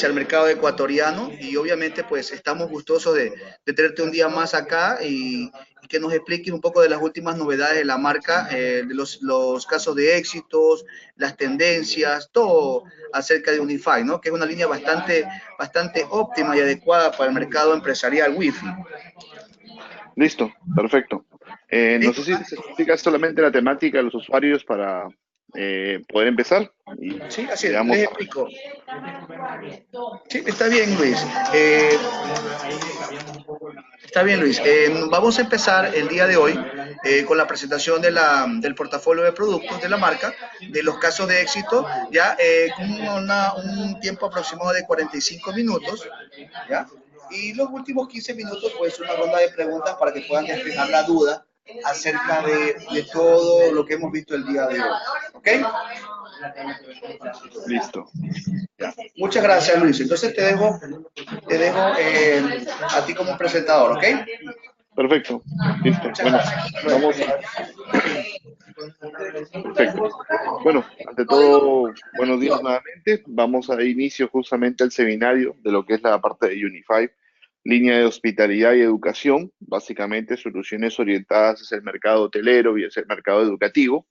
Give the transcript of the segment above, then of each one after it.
al mercado ecuatoriano y obviamente pues estamos gustosos de tenerte un día más acá y que nos expliques un poco de las últimas novedades de la marca, de los casos de éxitos, las tendencias, todo acerca de Unify, ¿no? Que es una línea bastante óptima y adecuada para el mercado empresarial Wi-Fi. Listo, perfecto. No sé ¿Listo? si se explica solamente la temática de los usuarios para poder empezar y Sí, así le es, damos les a... explico. Sí, está bien, Luis. Está bien, Luis. Vamos a empezar el día de hoy con la presentación del portafolio de productos de la marca, de los casos de éxito, ya con un tiempo aproximado de 45 minutos, ¿ya? Y los últimos 15 minutos, pues una ronda de preguntas para que puedan despejar la duda acerca de todo lo que hemos visto el día de hoy. ¿Ok? Listo. Ya. Muchas gracias, Luis. Entonces te dejo a ti como presentador, ¿ok? Perfecto. Listo. Muchas Bueno, gracias. Luego. vamos a... Perfecto. Bueno, ante todo, buenos días nuevamente. Vamos a dar inicio justamente al seminario de lo que es la parte de Unify, línea de hospitalidad y educación, básicamente soluciones orientadas hacia el mercado hotelero y hacia el mercado educativo.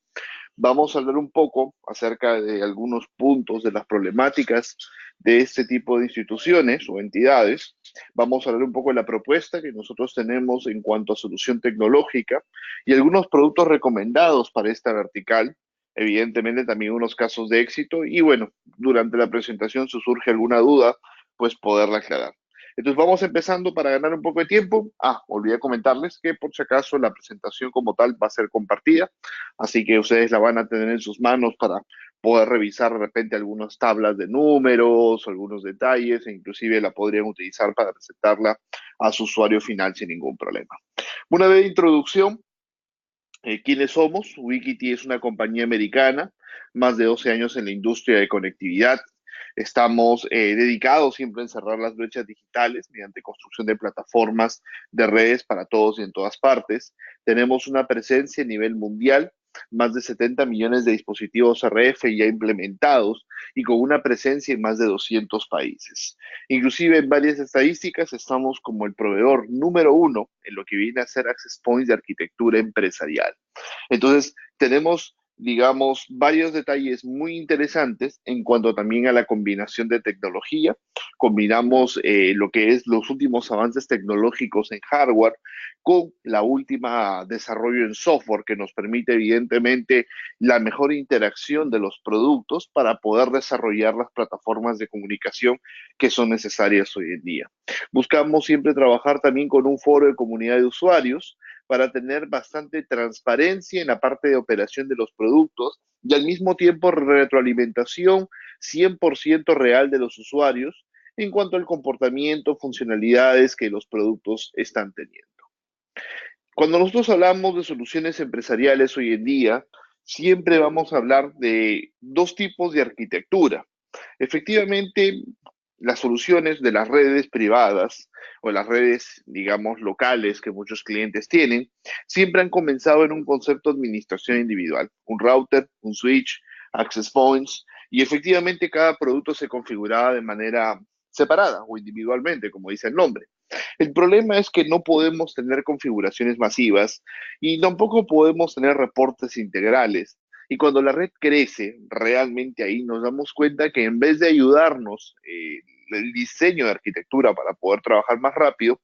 Vamos a hablar un poco acerca de algunos puntos de las problemáticas de este tipo de instituciones o entidades. Vamos a hablar un poco de la propuesta que nosotros tenemos en cuanto a solución tecnológica y algunos productos recomendados para esta vertical. Evidentemente también unos casos de éxito y bueno, durante la presentación si surge alguna duda, pues poderla aclarar. Entonces vamos empezando para ganar un poco de tiempo. Olvidé comentarles que por si acaso la presentación como tal va a ser compartida. Así que ustedes la van a tener en sus manos para poder revisar de repente algunas tablas de números, algunos detalles, e inclusive la podrían utilizar para presentarla a su usuario final sin ningún problema. Una breve introducción. ¿Quiénes somos? Wikiti es una compañía americana, más de 12 años en la industria de conectividad. Estamos dedicados siempre a encerrar las brechas digitales mediante construcción de plataformas de redes para todos y en todas partes. Tenemos una presencia a nivel mundial, más de 70 millones de dispositivos RF ya implementados y con una presencia en más de 200 países. Inclusive en varias estadísticas estamos como el proveedor número uno en lo que viene a ser access points de arquitectura empresarial. Entonces, tenemos, digamos, varios detalles muy interesantes en cuanto también a la combinación de tecnología. Combinamos lo que es los últimos avances tecnológicos en hardware con la última desarrollo en software que nos permite evidentemente la mejor interacción de los productos para poder desarrollar las plataformas de comunicación que son necesarias hoy en día. Buscamos siempre trabajar también con un foro de comunidad de usuarios para tener bastante transparencia en la parte de operación de los productos y al mismo tiempo retroalimentación 100% real de los usuarios en cuanto al comportamiento, funcionalidades que los productos están teniendo. Cuando nosotros hablamos de soluciones empresariales hoy en día, siempre vamos a hablar de dos tipos de arquitectura. Efectivamente, las soluciones de las redes privadas o las redes, digamos, locales que muchos clientes tienen, siempre han comenzado en un concepto de administración individual, un router, un switch, access points, y efectivamente cada producto se configuraba de manera separada o individualmente, como dice el nombre. El problema es que no podemos tener configuraciones masivas y tampoco podemos tener reportes integrales. Y cuando la red crece, realmente ahí nos damos cuenta que en vez de ayudarnos el diseño de arquitectura para poder trabajar más rápido,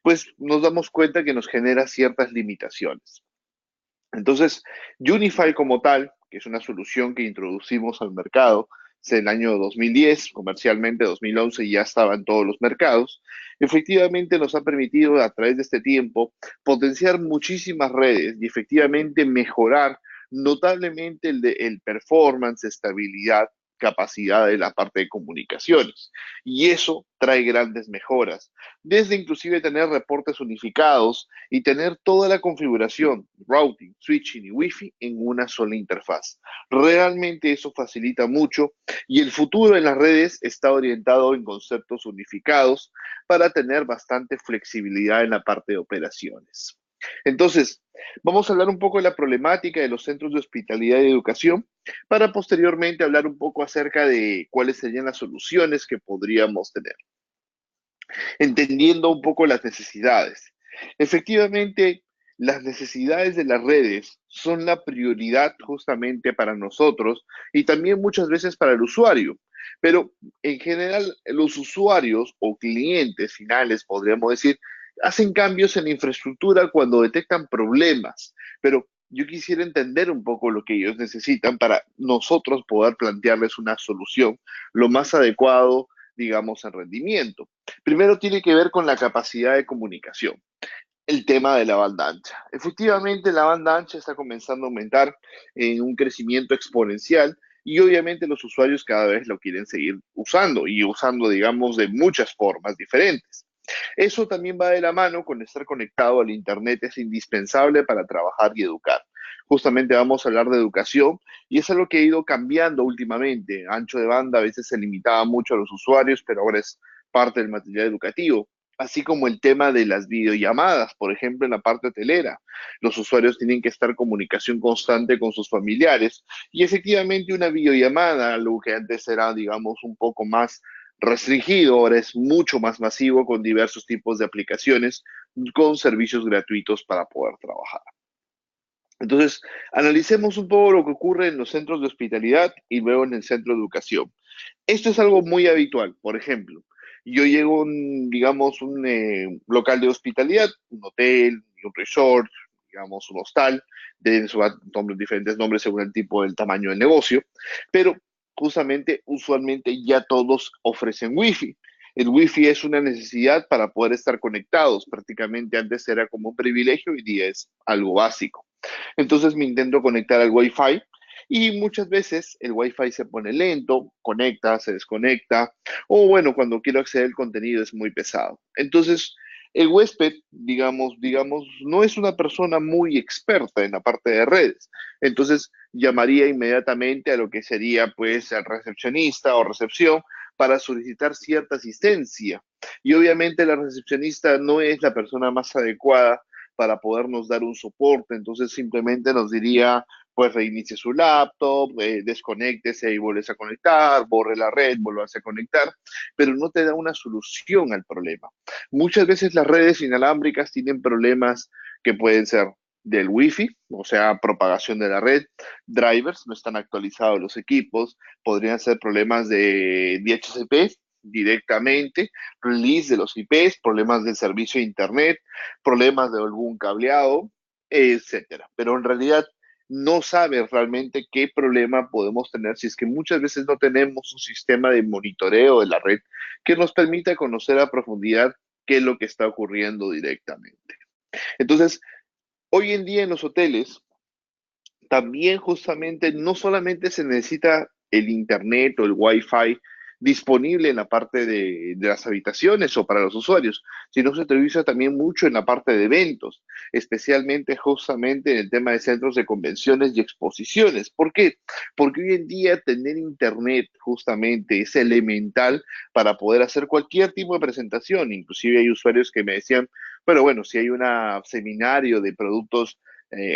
pues nos damos cuenta que nos genera ciertas limitaciones. Entonces, Unify como tal, que es una solución que introducimos al mercado en el año 2010, comercialmente 2011 ya estaba en todos los mercados, efectivamente nos ha permitido a través de este tiempo potenciar muchísimas redes y efectivamente mejorar notablemente el performance, estabilidad, capacidad de la parte de comunicaciones. Y eso trae grandes mejoras, desde inclusive tener reportes unificados y tener toda la configuración, routing, switching y wifi en una sola interfaz. Realmente eso facilita mucho y el futuro en las redes está orientado en conceptos unificados para tener bastante flexibilidad en la parte de operaciones. Entonces, vamos a hablar un poco de la problemática de los centros de hospitalidad y educación para posteriormente hablar un poco acerca de cuáles serían las soluciones que podríamos tener, entendiendo un poco las necesidades. Efectivamente, las necesidades de las redes son la prioridad justamente para nosotros y también muchas veces para el usuario. Pero en general, los usuarios o clientes finales, podríamos decir, hacen cambios en la infraestructura cuando detectan problemas. Pero yo quisiera entender un poco lo que ellos necesitan para nosotros poder plantearles una solución lo más adecuado, digamos, en rendimiento. Primero tiene que ver con la capacidad de comunicación, el tema de la banda ancha. Efectivamente, la banda ancha está comenzando a aumentar en un crecimiento exponencial y obviamente los usuarios cada vez lo quieren seguir usando y usando, digamos, de muchas formas diferentes. Eso también va de la mano con estar conectado al Internet, es indispensable para trabajar y educar. Justamente vamos a hablar de educación y es algo que ha ido cambiando últimamente. Ancho de banda a veces se limitaba mucho a los usuarios, pero ahora es parte del material educativo. Así como el tema de las videollamadas, por ejemplo, en la parte hotelera. Los usuarios tienen que estar en comunicación constante con sus familiares y efectivamente una videollamada, algo que antes era, digamos, un poco más restringido, ahora es mucho más masivo con diversos tipos de aplicaciones con servicios gratuitos para poder trabajar. Entonces, analicemos un poco lo que ocurre en los centros de hospitalidad y luego en el centro de educación. Esto es algo muy habitual. Por ejemplo, yo llego a un, digamos, un local de hospitalidad, un hotel, un resort, digamos, un hostal, de diferentes nombres según el tipo del tamaño del negocio, pero justamente, usualmente ya todos ofrecen wifi. El wifi es una necesidad para poder estar conectados. Prácticamente antes era como un privilegio, hoy día es algo básico. Entonces me intento conectar al Wi-Fi y muchas veces el Wi-Fi se pone lento, conecta, se desconecta, o bueno, cuando quiero acceder al contenido es muy pesado. Entonces, el huésped, digamos, no es una persona muy experta en la parte de redes. Entonces, llamaría inmediatamente a lo que sería pues el recepcionista o recepción para solicitar cierta asistencia. Y obviamente la recepcionista no es la persona más adecuada para podernos dar un soporte. Entonces simplemente nos diría, pues reinicie su laptop, desconéctese y vuelves a conectar, borre la red, vuelve a conectar, pero no te da una solución al problema. Muchas veces las redes inalámbricas tienen problemas que pueden ser del Wi-Fi, o sea, propagación de la red, drivers, no están actualizados los equipos, podrían ser problemas de DHCP directamente, release de los IPs, problemas del servicio de Internet, problemas de algún cableado, etcétera. Pero en realidad no sabe realmente qué problema podemos tener si es que muchas veces no tenemos un sistema de monitoreo de la red que nos permita conocer a profundidad qué es lo que está ocurriendo directamente. Entonces, hoy en día en los hoteles, también justamente no solamente se necesita el internet o el wifi disponible en la parte de las habitaciones o para los usuarios, sino se utiliza también mucho en la parte de eventos, especialmente justamente en el tema de centros de convenciones y exposiciones. ¿Por qué? Porque hoy en día tener internet justamente es elemental para poder hacer cualquier tipo de presentación. Inclusive hay usuarios que me decían, bueno, si hay un seminario de productos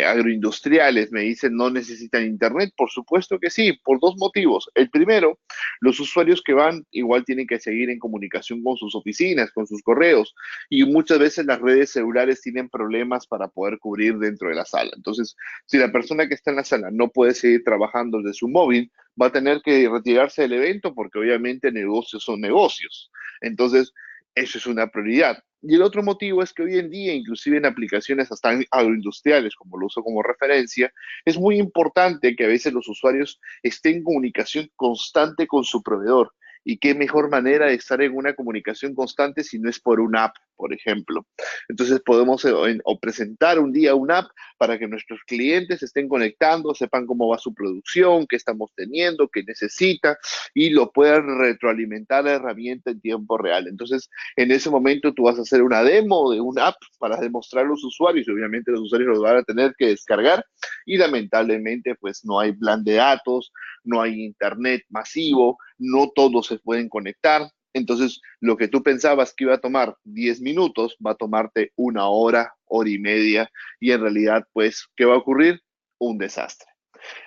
agroindustriales, me dicen, no necesitan internet. Por supuesto que sí, por dos motivos. El primero, los usuarios que van igual tienen que seguir en comunicación con sus oficinas, con sus correos, y muchas veces las redes celulares tienen problemas para poder cubrir dentro de la sala. Entonces, si la persona que está en la sala no puede seguir trabajando desde su móvil, va a tener que retirarse del evento porque obviamente negocios son negocios. Entonces, eso es una prioridad. Y el otro motivo es que hoy en día, inclusive en aplicaciones hasta agroindustriales, como lo uso como referencia, es muy importante que a veces los usuarios estén en comunicación constante con su proveedor. Y qué mejor manera de estar en una comunicación constante si no es por una app, por ejemplo. Entonces podemos o presentar un día una app para que nuestros clientes estén conectando, sepan cómo va su producción, qué estamos teniendo, qué necesita y lo puedan retroalimentar la herramienta en tiempo real. Entonces, en ese momento tú vas a hacer una demo de una app para demostrar a los usuarios y obviamente los usuarios lo van a tener que descargar y lamentablemente pues no hay plan de datos, no hay internet masivo, no todos se pueden conectar. Entonces, lo que tú pensabas que iba a tomar 10 minutos, va a tomarte una hora, hora y media, y en realidad, pues, ¿qué va a ocurrir? Un desastre.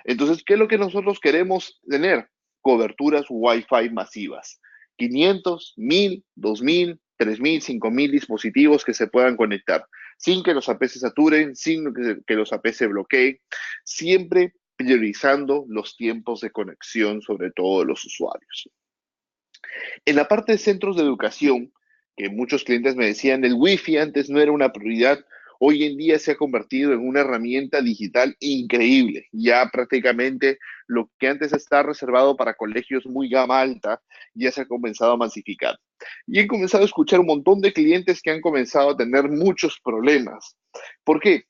Entonces, ¿qué es lo que nosotros queremos tener? Coberturas Wi-Fi masivas. 500, 1000, 2000, 3000, 5000 dispositivos que se puedan conectar, sin que los AP se saturen, sin que los AP se bloqueen, siempre priorizando los tiempos de conexión, sobre todo de los usuarios. En la parte de centros de educación, que muchos clientes me decían, el Wi-Fi antes no era una prioridad, hoy en día se ha convertido en una herramienta digital increíble. Ya prácticamente lo que antes estaba reservado para colegios muy gama alta, ya se ha comenzado a masificar. Y he comenzado a escuchar un montón de clientes que han comenzado a tener muchos problemas. ¿Por qué?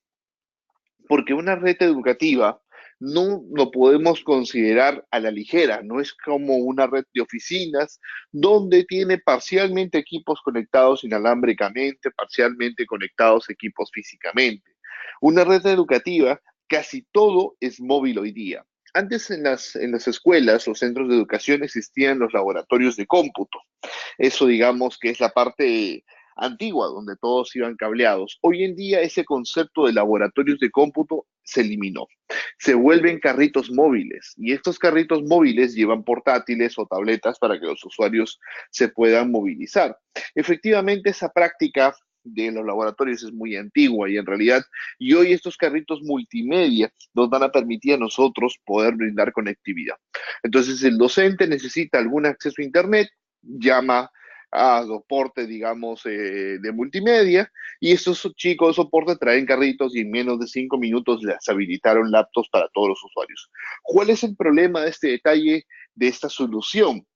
Porque una red educativa no lo podemos considerar a la ligera, no es como una red de oficinas donde tiene parcialmente equipos conectados inalámbricamente, parcialmente conectados equipos físicamente. Una red educativa, casi todo es móvil hoy día. Antes en las escuelas o centros de educación existían los laboratorios de cómputo. Eso digamos que es la parte antigua, donde todos iban cableados. Hoy en día ese concepto de laboratorios de cómputo se eliminó. Se vuelven carritos móviles y estos carritos móviles llevan portátiles o tabletas para que los usuarios se puedan movilizar. Efectivamente, esa práctica de los laboratorios es muy antigua y en realidad y hoy estos carritos multimedia nos van a permitir a nosotros poder brindar conectividad. Entonces el docente necesita algún acceso a internet, llama a soporte, digamos, de multimedia, y estos chicos de soporte traen carritos y en menos de 5 minutos les habilitaron laptops para todos los usuarios. ¿Cuál es el problema de este detalle, de esta solución?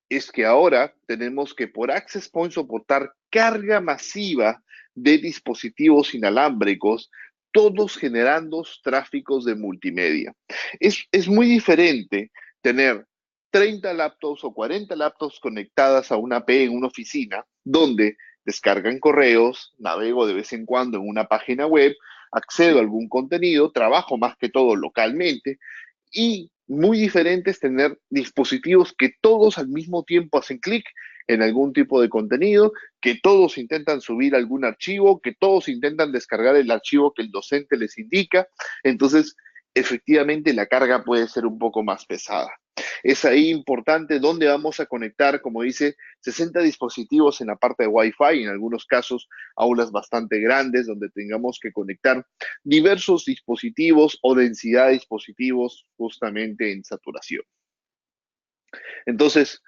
Es que ahora tenemos que por Access Point soportar carga masiva de dispositivos inalámbricos, todos generando tráficos de multimedia. Es muy diferente tener 30 laptops o 40 laptops conectadas a una AP en una oficina, donde descargan correos, navego de vez en cuando en una página web, accedo a algún contenido, trabajo más que todo localmente, y muy diferente es tener dispositivos que todos al mismo tiempo hacen clic en algún tipo de contenido, que todos intentan subir algún archivo, que todos intentan descargar el archivo que el docente les indica. Entonces, efectivamente, la carga puede ser un poco más pesada. Es ahí importante dónde vamos a conectar, como dice, 60 dispositivos en la parte de Wi-Fi, en algunos casos aulas bastante grandes donde tengamos que conectar diversos dispositivos o densidad de dispositivos justamente en saturación. Entonces,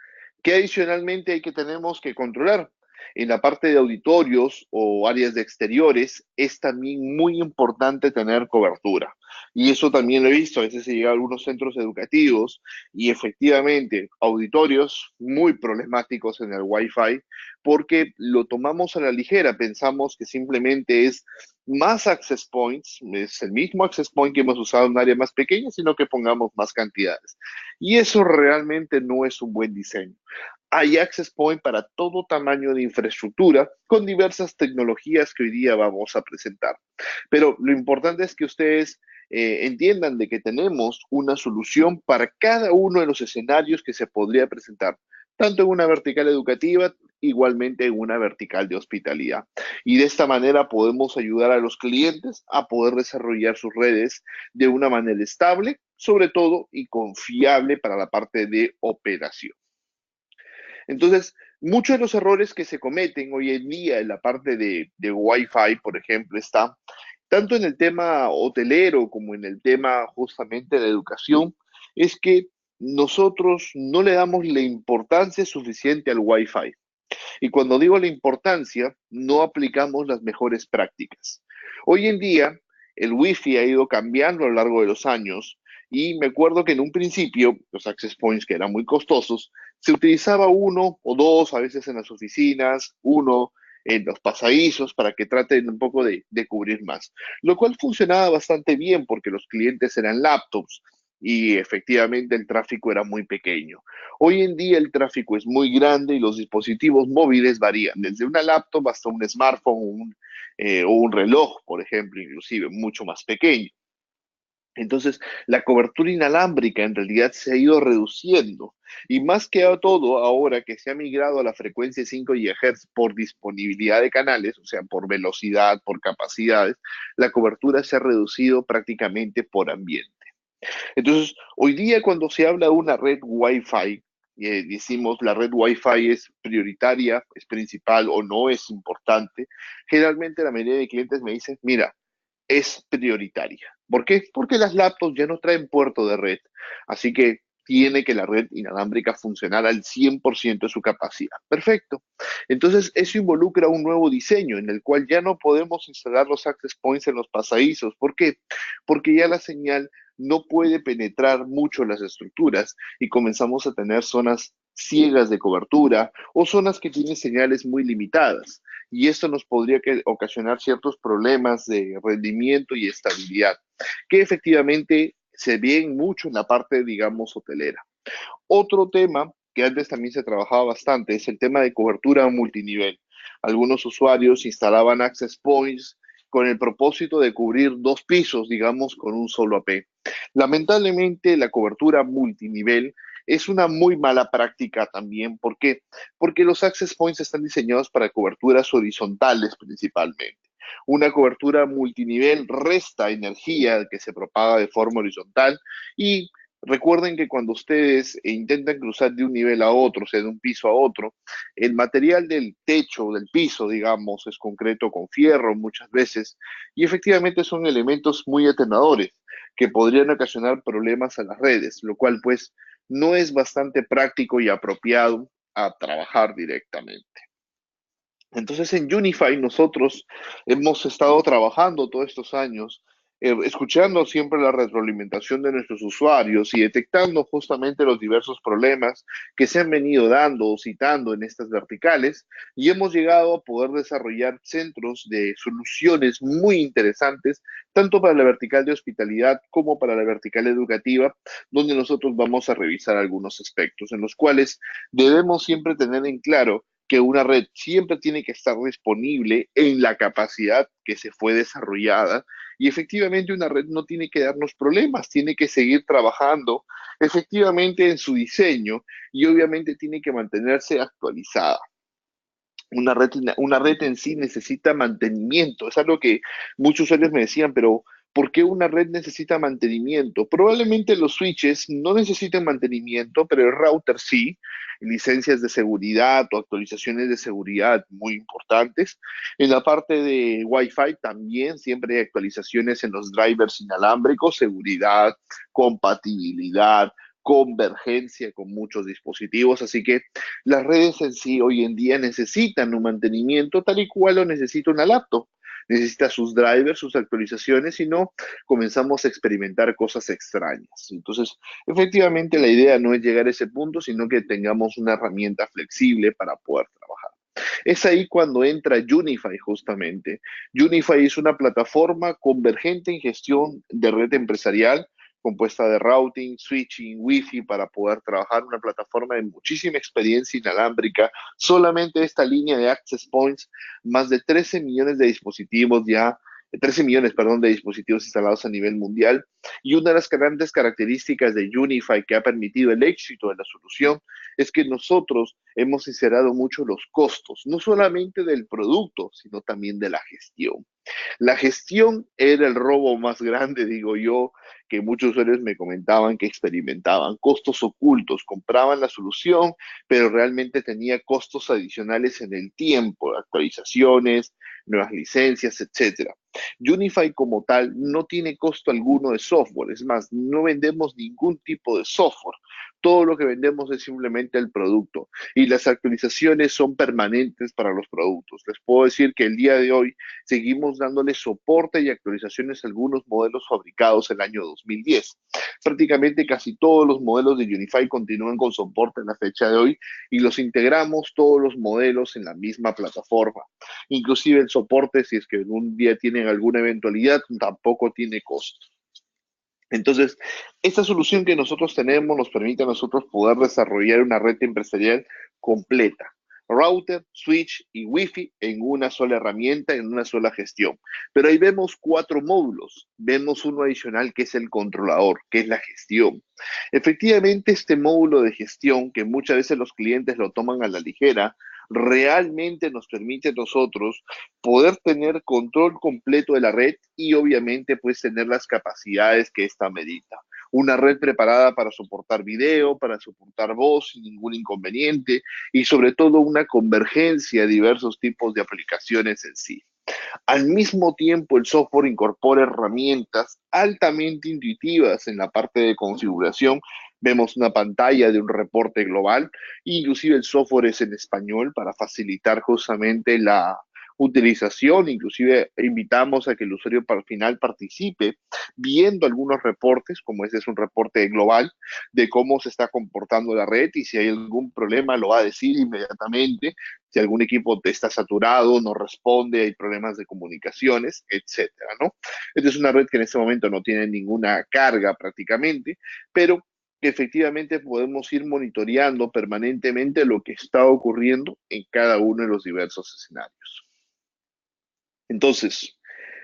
¿qué adicionalmente tenemos que controlar? En la parte de auditorios o áreas de exteriores es también muy importante tener cobertura. Y eso también lo he visto, a veces se llega a algunos centros educativos y efectivamente auditorios muy problemáticos en el Wi-Fi porque lo tomamos a la ligera, pensamos que simplemente es más access points, es el mismo access point que hemos usado en un área más pequeña, sino que pongamos más cantidades. Y eso realmente no es un buen diseño. Hay access point para todo tamaño de infraestructura con diversas tecnologías que hoy día vamos a presentar. Pero lo importante es que ustedes entiendan de que tenemos una solución para cada uno de los escenarios que se podría presentar, tanto en una vertical educativa, igualmente en una vertical de hospitalidad. Y de esta manera podemos ayudar a los clientes a poder desarrollar sus redes de una manera estable, sobre todo, y confiable para la parte de operación. Entonces, muchos de los errores que se cometen hoy en día en la parte de Wi-Fi, por ejemplo, está tanto en el tema hotelero como en el tema justamente de la educación, es que nosotros no le damos la importancia suficiente al Wi-Fi. Y cuando digo la importancia, no aplicamos las mejores prácticas. Hoy en día, el Wi-Fi ha ido cambiando a lo largo de los años y me acuerdo que en un principio, los access points que eran muy costosos, se utilizaba uno o dos, a veces en las oficinas, uno en los pasadizos para que traten un poco de cubrir más, lo cual funcionaba bastante bien porque los clientes eran laptops y efectivamente el tráfico era muy pequeño. Hoy en día el tráfico es muy grande y los dispositivos móviles varían, desde una laptop hasta un smartphone o un reloj, por ejemplo, inclusive mucho más pequeño. Entonces, la cobertura inalámbrica en realidad se ha ido reduciendo. Y más que a todo, ahora que se ha migrado a la frecuencia 5 GHz por disponibilidad de canales, o sea, por velocidad, por capacidades, la cobertura se ha reducido prácticamente por ambiente. Entonces, hoy día cuando se habla de una red Wi-Fi, decimos la red Wi-Fi es prioritaria, es principal o no es importante, generalmente la mayoría de clientes me dicen, mira, es prioritaria. ¿Por qué? Porque las laptops ya no traen puerto de red, así que tiene que la red inalámbrica funcionar al 100% de su capacidad. Perfecto. Entonces, eso involucra un nuevo diseño en el cual ya no podemos instalar los access points en los pasadizos. ¿Por qué? Porque ya la señal no puede penetrar mucho las estructuras y comenzamos a tener zonas ciegas de cobertura o zonas que tienen señales muy limitadas. Y esto nos podría ocasionar ciertos problemas de rendimiento y estabilidad, que efectivamente se ven mucho en la parte, digamos, hotelera. Otro tema que antes también se trabajaba bastante es el tema de cobertura multinivel. Algunos usuarios instalaban access points con el propósito de cubrir dos pisos, digamos, con un solo AP. Lamentablemente, la cobertura multinivel es una muy mala práctica también. ¿Por qué? Porque los access points están diseñados para coberturas horizontales principalmente. Una cobertura multinivel resta energía que se propaga de forma horizontal y recuerden que cuando ustedes intentan cruzar de un nivel a otro, o sea, de un piso a otro, el material del techo, del piso, digamos, es concreto con fierro muchas veces, y efectivamente son elementos muy atenuadores que podrían ocasionar problemas a las redes, lo cual pues no es bastante práctico y apropiado a trabajar directamente. Entonces en Unify nosotros hemos estado trabajando todos estos años, escuchando siempre la retroalimentación de nuestros usuarios y detectando justamente los diversos problemas que se han venido dando o citando en estas verticales y hemos llegado a poder desarrollar centros de soluciones muy interesantes, tanto para la vertical de hospitalidad como para la vertical educativa, donde nosotros vamos a revisar algunos aspectos en los cuales debemos siempre tener en claro que una red siempre tiene que estar disponible en la capacidad que se fue desarrollada y efectivamente una red no tiene que darnos problemas, tiene que seguir trabajando efectivamente en su diseño y obviamente tiene que mantenerse actualizada. Una red en sí necesita mantenimiento. Es algo que muchos usuarios me decían, pero ¿por qué una red necesita mantenimiento? Probablemente los switches no necesiten mantenimiento, pero el router sí, licencias de seguridad o actualizaciones de seguridad muy importantes. En la parte de Wi-Fi también siempre hay actualizaciones en los drivers inalámbricos, seguridad, compatibilidad, convergencia con muchos dispositivos, así que las redes en sí hoy en día necesitan un mantenimiento tal y cual lo necesita una laptop. Necesita sus drivers, sus actualizaciones, si no, comenzamos a experimentar cosas extrañas. Entonces, efectivamente, la idea no es llegar a ese punto, sino que tengamos una herramienta flexible para poder trabajar. Es ahí cuando entra Unify justamente. Unify es una plataforma convergente en gestión de red empresarial compuesta de routing, switching, wifi para poder trabajar una plataforma de muchísima experiencia inalámbrica. Solamente esta línea de access points, más de 13 millones de dispositivos ya 13 millones, perdón, de dispositivos instalados a nivel mundial. Y una de las grandes características de Unify que ha permitido el éxito de la solución es que nosotros hemos sincerado mucho los costos, no solamente del producto, sino también de la gestión. La gestión era el robo más grande, digo yo, que muchos usuarios me comentaban que experimentaban. Costos ocultos, compraban la solución, pero realmente tenía costos adicionales en el tiempo, actualizaciones, nuevas licencias, etcétera. Unify como tal no tiene costo alguno de software, es más, no vendemos ningún tipo de software. Todo lo que vendemos es simplemente el producto y las actualizaciones son permanentes para los productos. Les puedo decir que el día de hoy seguimos dándole soporte y actualizaciones a algunos modelos fabricados en el año 2010. Prácticamente casi todos los modelos de Unify continúan con soporte en la fecha de hoy y los integramos todos los modelos en la misma plataforma. Inclusive el soporte, si es que un día tienen alguna eventualidad, tampoco tiene costo. Entonces, esta solución que nosotros tenemos nos permite a nosotros poder desarrollar una red empresarial completa. router, switch y Wi-Fi en una sola herramienta, en una sola gestión. Pero ahí vemos 4 módulos. Vemos uno adicional que es el controlador, que es la gestión. Efectivamente, este módulo de gestión, que muchas veces los clientes lo toman a la ligera, realmente nos permite a nosotros poder tener control completo de la red y obviamente pues tener las capacidades que esta medita. Una red preparada para soportar video, para soportar voz sin ningún inconveniente y sobre todo una convergencia de diversos tipos de aplicaciones en sí. Al mismo tiempo, el software incorpora herramientas altamente intuitivas en la parte de configuración. Vemos una pantalla de un reporte global, inclusive el software es en español para facilitar justamente la utilización, inclusive invitamos a que el usuario al final participe viendo algunos reportes, como este es un reporte global, de cómo se está comportando la red y si hay algún problema lo va a decir inmediatamente, si algún equipo está saturado, no responde, hay problemas de comunicaciones, etcétera, ¿no? Esta es una red que en este momento no tiene ninguna carga prácticamente, pero que efectivamente podemos ir monitoreando permanentemente lo que está ocurriendo en cada uno de los diversos escenarios. Entonces,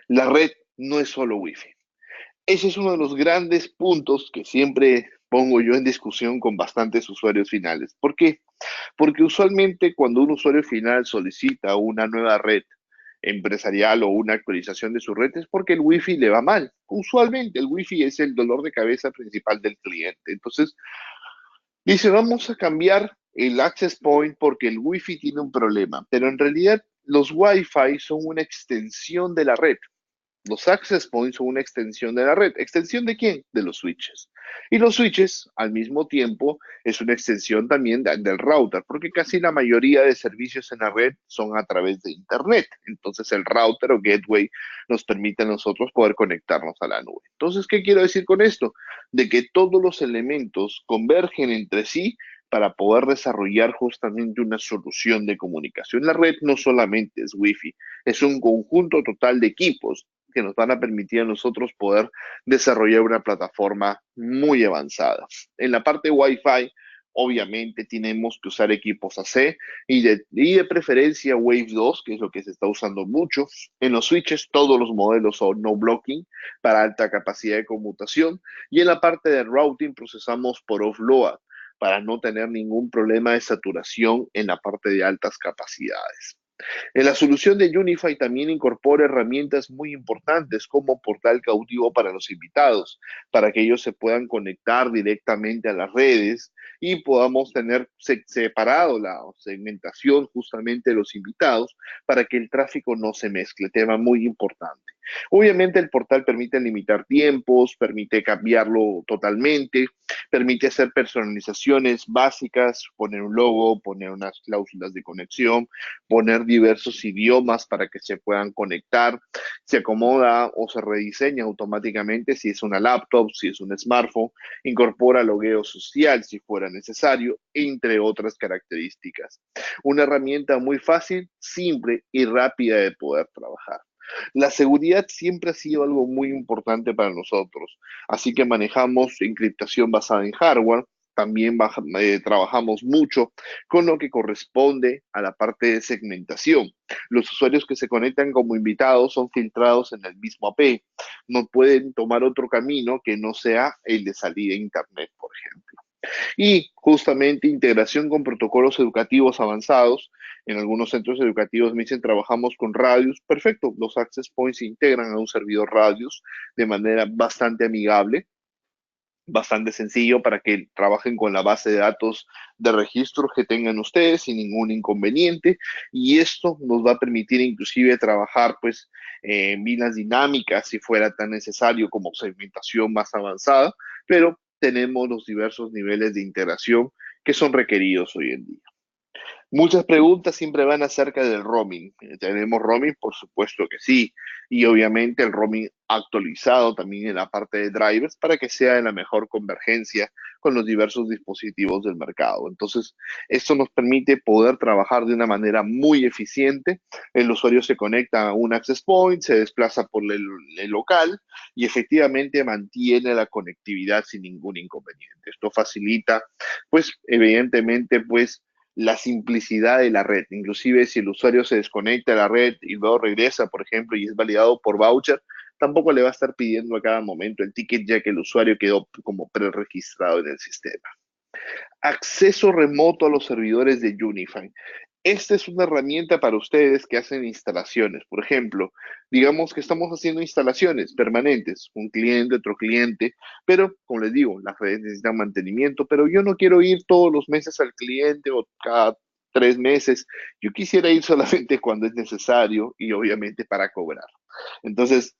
la red no es solo Wi-Fi. Ese es uno de los grandes puntos que siempre pongo yo en discusión con bastantes usuarios finales. ¿Por qué? Porque usualmente cuando un usuario final solicita una nueva red empresarial o una actualización de su red es porque el Wi-Fi le va mal. Usualmente el Wi-Fi es el dolor de cabeza principal del cliente. Entonces dice, vamos a cambiar el access point porque el Wi-Fi tiene un problema, pero en realidad los Wi-Fi son una extensión de la red. Los access points son una extensión de la red. ¿Extensión de quién? De los switches. Y los switches, al mismo tiempo, es una extensión también del router, porque casi la mayoría de servicios en la red son a través de Internet. Entonces, el router o gateway nos permite a nosotros poder conectarnos a la nube. Entonces, ¿qué quiero decir con esto? De que todos los elementos convergen entre sí para poder desarrollar justamente una solución de comunicación. La red no solamente es Wi-Fi, es un conjunto total de equipos que nos van a permitir a nosotros poder desarrollar una plataforma muy avanzada. En la parte Wi-Fi, obviamente tenemos que usar equipos AC y de preferencia Wave 2, que es lo que se está usando mucho. En los switches todos los modelos son no blocking para alta capacidad de conmutación y en la parte de routing procesamos por offload para no tener ningún problema de saturación en la parte de altas capacidades. En la solución de Unify también incorpora herramientas muy importantes como portal cautivo para los invitados, para que ellos se puedan conectar directamente a las redes y podamos tener separado la segmentación justamente de los invitados para que el tráfico no se mezcle, tema muy importante. Obviamente el portal permite limitar tiempos, permite cambiarlo totalmente, permite hacer personalizaciones básicas, poner un logo, poner unas cláusulas de conexión, poner diversos idiomas para que se puedan conectar, se acomoda o se rediseña automáticamente si es una laptop, si es un smartphone, incorpora logueo social si fuera necesario, entre otras características. Una herramienta muy fácil, simple y rápida de poder trabajar. La seguridad siempre ha sido algo muy importante para nosotros, así que manejamos encriptación basada en hardware, también trabajamos mucho con lo que corresponde a la parte de segmentación. Los usuarios que se conectan como invitados son filtrados en el mismo AP, no pueden tomar otro camino que no sea el de salida a Internet, por ejemplo. Y justamente integración con protocolos educativos avanzados. En algunos centros educativos me dicen trabajamos con radios. Perfecto, los access points se integran a un servidor radios de manera bastante amigable, bastante sencillo para que trabajen con la base de datos de registros que tengan ustedes sin ningún inconveniente y esto nos va a permitir inclusive trabajar pues en vidas dinámicas si fuera tan necesario como segmentación más avanzada, pero tenemos los diversos niveles de integración que son requeridos hoy en día. Muchas preguntas siempre van acerca del roaming. ¿Tenemos roaming? Por supuesto que sí. Y obviamente el roaming actualizado también en la parte de drivers para que sea de la mejor convergencia con los diversos dispositivos del mercado. Entonces, esto nos permite poder trabajar de una manera muy eficiente. El usuario se conecta a un access point, se desplaza por el local y efectivamente mantiene la conectividad sin ningún inconveniente. Esto facilita, pues, evidentemente, pues, la simplicidad de la red. Inclusive si el usuario se desconecta de la red y luego regresa, por ejemplo, y es validado por voucher, tampoco le va a estar pidiendo a cada momento el ticket, ya que el usuario quedó como preregistrado en el sistema. Acceso remoto a los servidores de Unify. Esta es una herramienta para ustedes que hacen instalaciones. Por ejemplo, digamos que estamos haciendo instalaciones permanentes, un cliente, otro cliente, pero como les digo, las redes necesitan mantenimiento, pero yo no quiero ir todos los meses al cliente o cada 3 meses. Yo quisiera ir solamente cuando es necesario y obviamente para cobrar. Entonces,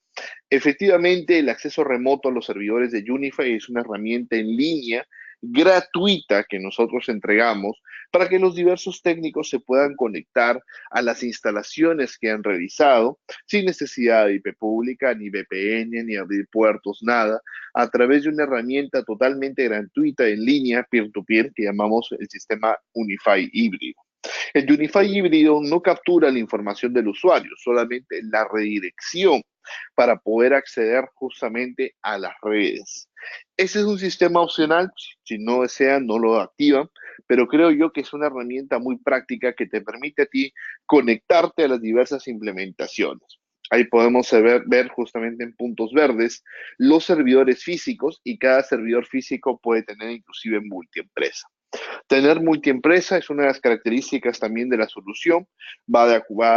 efectivamente, el acceso remoto a los servidores de Unify es una herramienta en línea gratuita que nosotros entregamos para que los diversos técnicos se puedan conectar a las instalaciones que han realizado sin necesidad de IP pública, ni VPN, ni abrir puertos, nada, a través de una herramienta totalmente gratuita en línea, peer-to-peer, que llamamos el sistema Unify híbrido. El Unify híbrido no captura la información del usuario, solamente la redirección para poder acceder justamente a las redes. Ese es un sistema opcional, si no desean, no lo activan, pero creo yo que es una herramienta muy práctica que te permite a ti conectarte a las diversas implementaciones. Ahí podemos ver justamente en puntos verdes los servidores físicos y cada servidor físico puede tener inclusive multiempresa. Tener multiempresa es una de las características también de la solución, va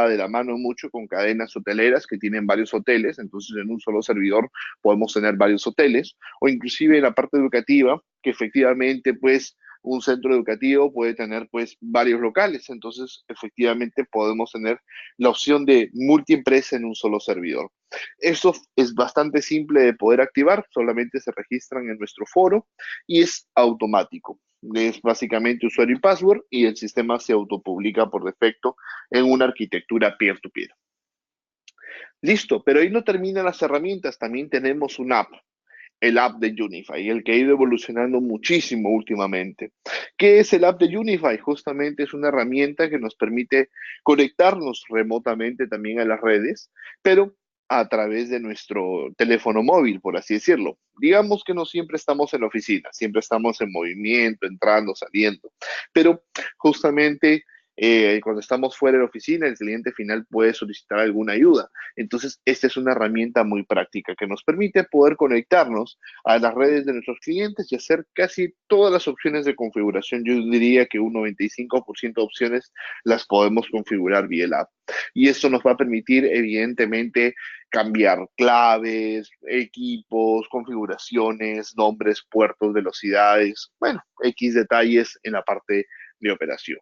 de la mano mucho con cadenas hoteleras que tienen varios hoteles, entonces en un solo servidor podemos tener varios hoteles, o inclusive en la parte educativa, que efectivamente pues un centro educativo puede tener pues varios locales, entonces efectivamente podemos tener la opción de multiempresa en un solo servidor. Esto es bastante simple de poder activar, solamente se registran en nuestro foro y es automático. Es básicamente usuario y password y el sistema se autopublica por defecto en una arquitectura peer-to-peer. Listo, pero ahí no terminan las herramientas, también tenemos un app, el app de Unify, el que ha ido evolucionando muchísimo últimamente. ¿Qué es el app de Unify? Justamente es una herramienta que nos permite conectarnos remotamente también a las redes, pero a través de nuestro teléfono móvil, por así decirlo. Digamos que no siempre estamos en la oficina, siempre estamos en movimiento, entrando, saliendo, pero justamente cuando estamos fuera de la oficina, el cliente final puede solicitar alguna ayuda. Entonces, esta es una herramienta muy práctica que nos permite poder conectarnos a las redes de nuestros clientes y hacer casi todas las opciones de configuración. Yo diría que un 95% de opciones las podemos configurar vía el app. Y esto nos va a permitir, evidentemente, cambiar claves, equipos, configuraciones, nombres, puertos, velocidades, bueno, X detalles en la parte de operación.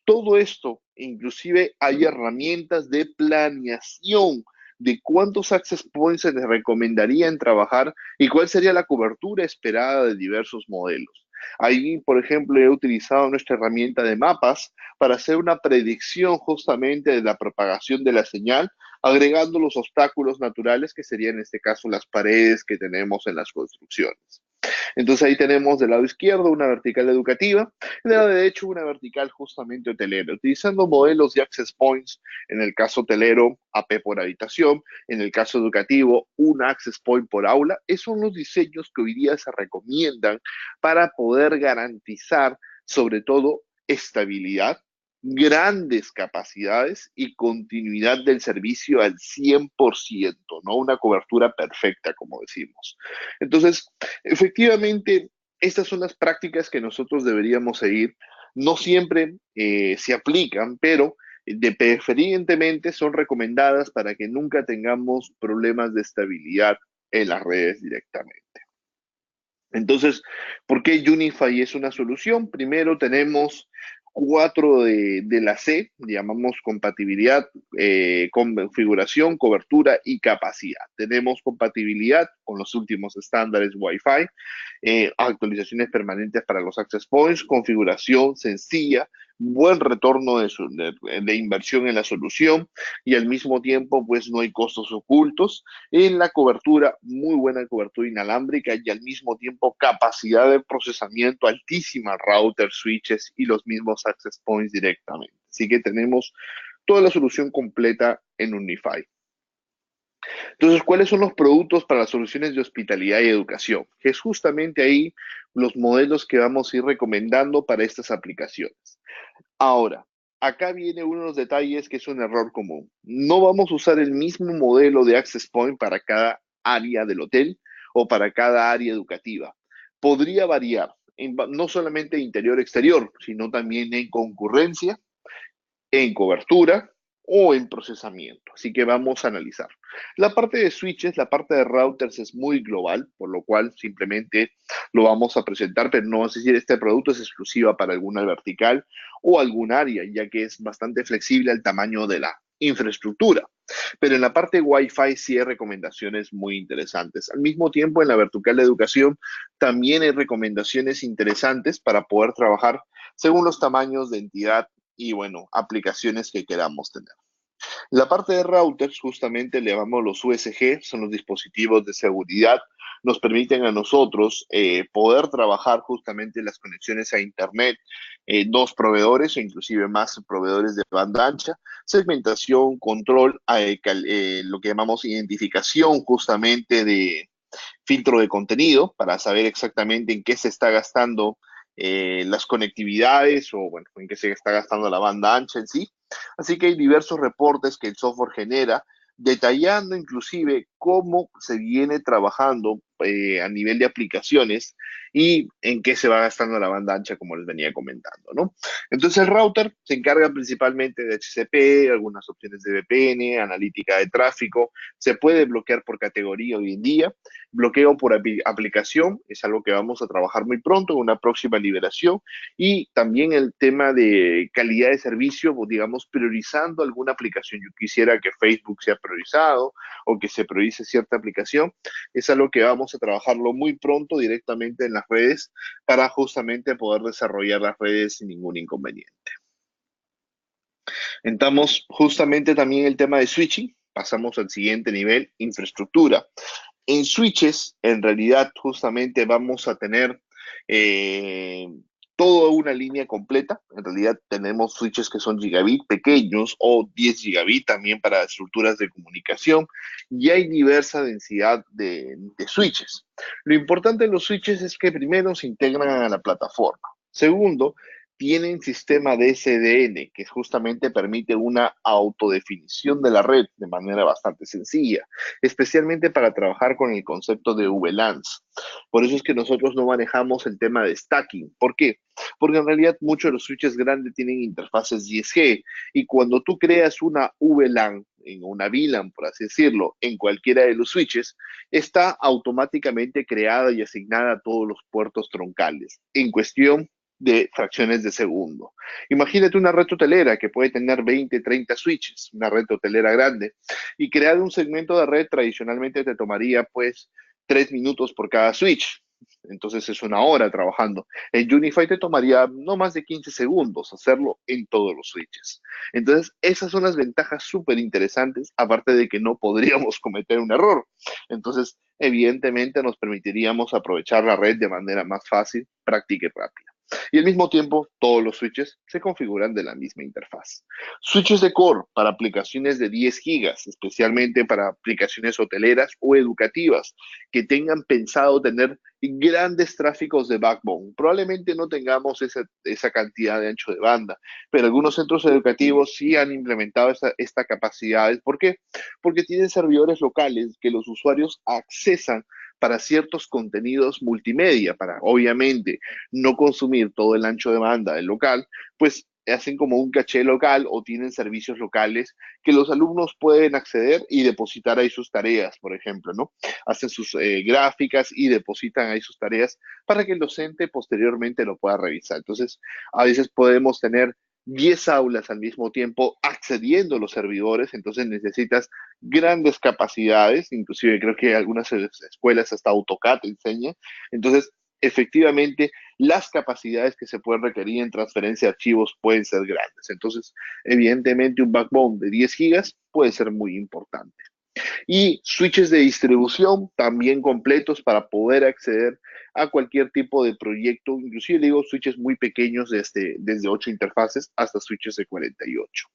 Todo esto, inclusive hay herramientas de planeación de cuántos access points se les recomendaría en trabajar y cuál sería la cobertura esperada de diversos modelos. Ahí, por ejemplo, he utilizado nuestra herramienta de mapas para hacer una predicción justamente de la propagación de la señal, agregando los obstáculos naturales que serían en este caso las paredes que tenemos en las construcciones. Entonces ahí tenemos del lado izquierdo una vertical educativa, del lado derecho una vertical justamente hotelera, utilizando modelos de access points, en el caso hotelero, AP por habitación, en el caso educativo, un access point por aula. Esos son los diseños que hoy día se recomiendan para poder garantizar sobre todo estabilidad, grandes capacidades y continuidad del servicio al 100%, no una cobertura perfecta, como decimos. Entonces, efectivamente, estas son las prácticas que nosotros deberíamos seguir. No siempre se aplican, pero preferentemente son recomendadas para que nunca tengamos problemas de estabilidad en las redes directamente. Entonces, ¿por qué Unify es una solución? Primero tenemos 4 de la C, llamamos compatibilidad, configuración, cobertura y capacidad. Tenemos compatibilidad con los últimos estándares Wi-Fi, actualizaciones permanentes para los access points, configuración sencilla, buen retorno de inversión en la solución y al mismo tiempo pues no hay costos ocultos. En la cobertura, muy buena cobertura inalámbrica y al mismo tiempo capacidad de procesamiento altísima, routers, switches y los mismos access points directamente. Así que tenemos toda la solución completa en Unify. Entonces, ¿cuáles son los productos para las soluciones de hospitalidad y educación? Que es justamente ahí los modelos que vamos a ir recomendando para estas aplicaciones. Ahora, acá viene uno de los detalles que es un error común. No vamos a usar el mismo modelo de access point para cada área del hotel o para cada área educativa. Podría variar, no solamente interior-exterior, sino también en concurrencia, en cobertura o en procesamiento. Así que vamos a analizar. La parte de switches, la parte de routers es muy global, por lo cual simplemente lo vamos a presentar, pero no es decir, este producto es exclusiva para alguna vertical o algún área, ya que es bastante flexible al tamaño de la infraestructura. Pero en la parte Wi-Fi sí hay recomendaciones muy interesantes. Al mismo tiempo, en la vertical de educación también hay recomendaciones interesantes para poder trabajar según los tamaños de entidad y, bueno, aplicaciones que queramos tener. La parte de routers, justamente le llamamos los USG, son los dispositivos de seguridad, nos permiten a nosotros poder trabajar justamente las conexiones a Internet, dos proveedores o inclusive más proveedores de banda ancha, segmentación, control, lo que llamamos identificación justamente de filtro de contenido para saber exactamente en qué se está gastando las conectividades o bueno, en qué se está gastando la banda ancha en sí. Así que hay diversos reportes que el software genera, detallando inclusive cómo se viene trabajando a nivel de aplicaciones y en qué se va gastando la banda ancha, como les venía comentando, ¿no? Entonces el router se encarga principalmente de HCP, algunas opciones de VPN, analítica de tráfico, se puede bloquear por categoría hoy en día, bloqueo por aplicación, es algo que vamos a trabajar muy pronto en una próxima liberación, y también el tema de calidad de servicio, pues, digamos, priorizando alguna aplicación. Yo quisiera que Facebook sea priorizado o que se priorice cierta aplicación. Es algo que vamos a trabajarlo muy pronto directamente en las redes para justamente poder desarrollar las redes sin ningún inconveniente. Entramos justamente también el tema de switching. Pasamos al siguiente nivel, infraestructura. En switches, en realidad, justamente vamos a tener eh, toda una línea completa. En realidad, tenemos switches que son gigabit pequeños o 10 gigabit también para estructuras de comunicación. Y hay diversa densidad de switches. Lo importante de los switches es que primero se integran a la plataforma. Segundo, tienen sistema de SDN, que justamente permite una autodefinición de la red de manera bastante sencilla, especialmente para trabajar con el concepto de VLANs. Por eso es que nosotros no manejamos el tema de stacking. ¿Por qué? Porque en realidad muchos de los switches grandes tienen interfaces 10G y cuando tú creas una VLAN, en una VLAN, por así decirlo, en cualquiera de los switches, está automáticamente creada y asignada a todos los puertos troncales en cuestión de fracciones de segundo. Imagínate una red hotelera que puede tener 20, 30 switches, una red hotelera grande, y crear un segmento de red tradicionalmente te tomaría pues 3 minutos por cada switch. Entonces es una hora trabajando. En Unify te tomaría no más de 15 segundos hacerlo en todos los switches. Entonces esas son las ventajas súper interesantes, aparte de que no podríamos cometer un error. Entonces, evidentemente nos permitiríamos aprovechar la red de manera más fácil, práctica y rápida. Y al mismo tiempo, todos los switches se configuran de la misma interfaz. Switches de core para aplicaciones de 10 gigas, especialmente para aplicaciones hoteleras o educativas que tengan pensado tener grandes tráficos de backbone. Probablemente no tengamos esa cantidad de ancho de banda, pero algunos centros educativos sí han implementado esta capacidad. ¿Por qué? Porque tienen servidores locales que los usuarios accesan para ciertos contenidos multimedia, para obviamente no consumir todo el ancho de banda del local, pues hacen como un caché local o tienen servicios locales que los alumnos pueden acceder y depositar ahí sus tareas, por ejemplo, ¿no? Hacen sus gráficas y depositan ahí sus tareas para que el docente posteriormente lo pueda revisar. Entonces, a veces podemos tener 10 aulas al mismo tiempo accediendo a los servidores, entonces necesitas grandes capacidades, inclusive creo que algunas escuelas hasta AutoCAD enseña, entonces efectivamente las capacidades que se pueden requerir en transferencia de archivos pueden ser grandes. Entonces, evidentemente, un backbone de 10 gigas puede ser muy importante. Y switches de distribución también completos para poder acceder a cualquier tipo de proyecto, inclusive digo switches muy pequeños desde 8 interfaces hasta switches de 48.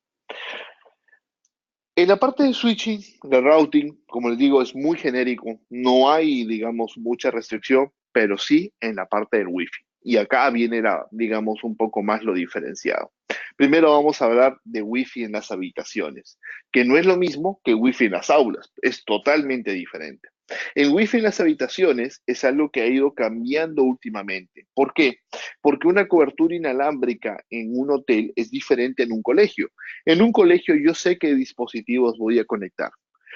En la parte de switching, de routing, como les digo, es muy genérico. No hay, digamos, mucha restricción, pero sí en la parte del Wi-Fi. Y acá viene, digamos, un poco más lo diferenciado. Primero vamos a hablar de Wi-Fi en las habitaciones, que no es lo mismo que Wi-Fi en las aulas, es totalmente diferente. El Wi-Fi en las habitaciones es algo que ha ido cambiando últimamente. ¿Por qué? Porque una cobertura inalámbrica en un hotel es diferente en un colegio. En un colegio yo sé qué dispositivos voy a conectar.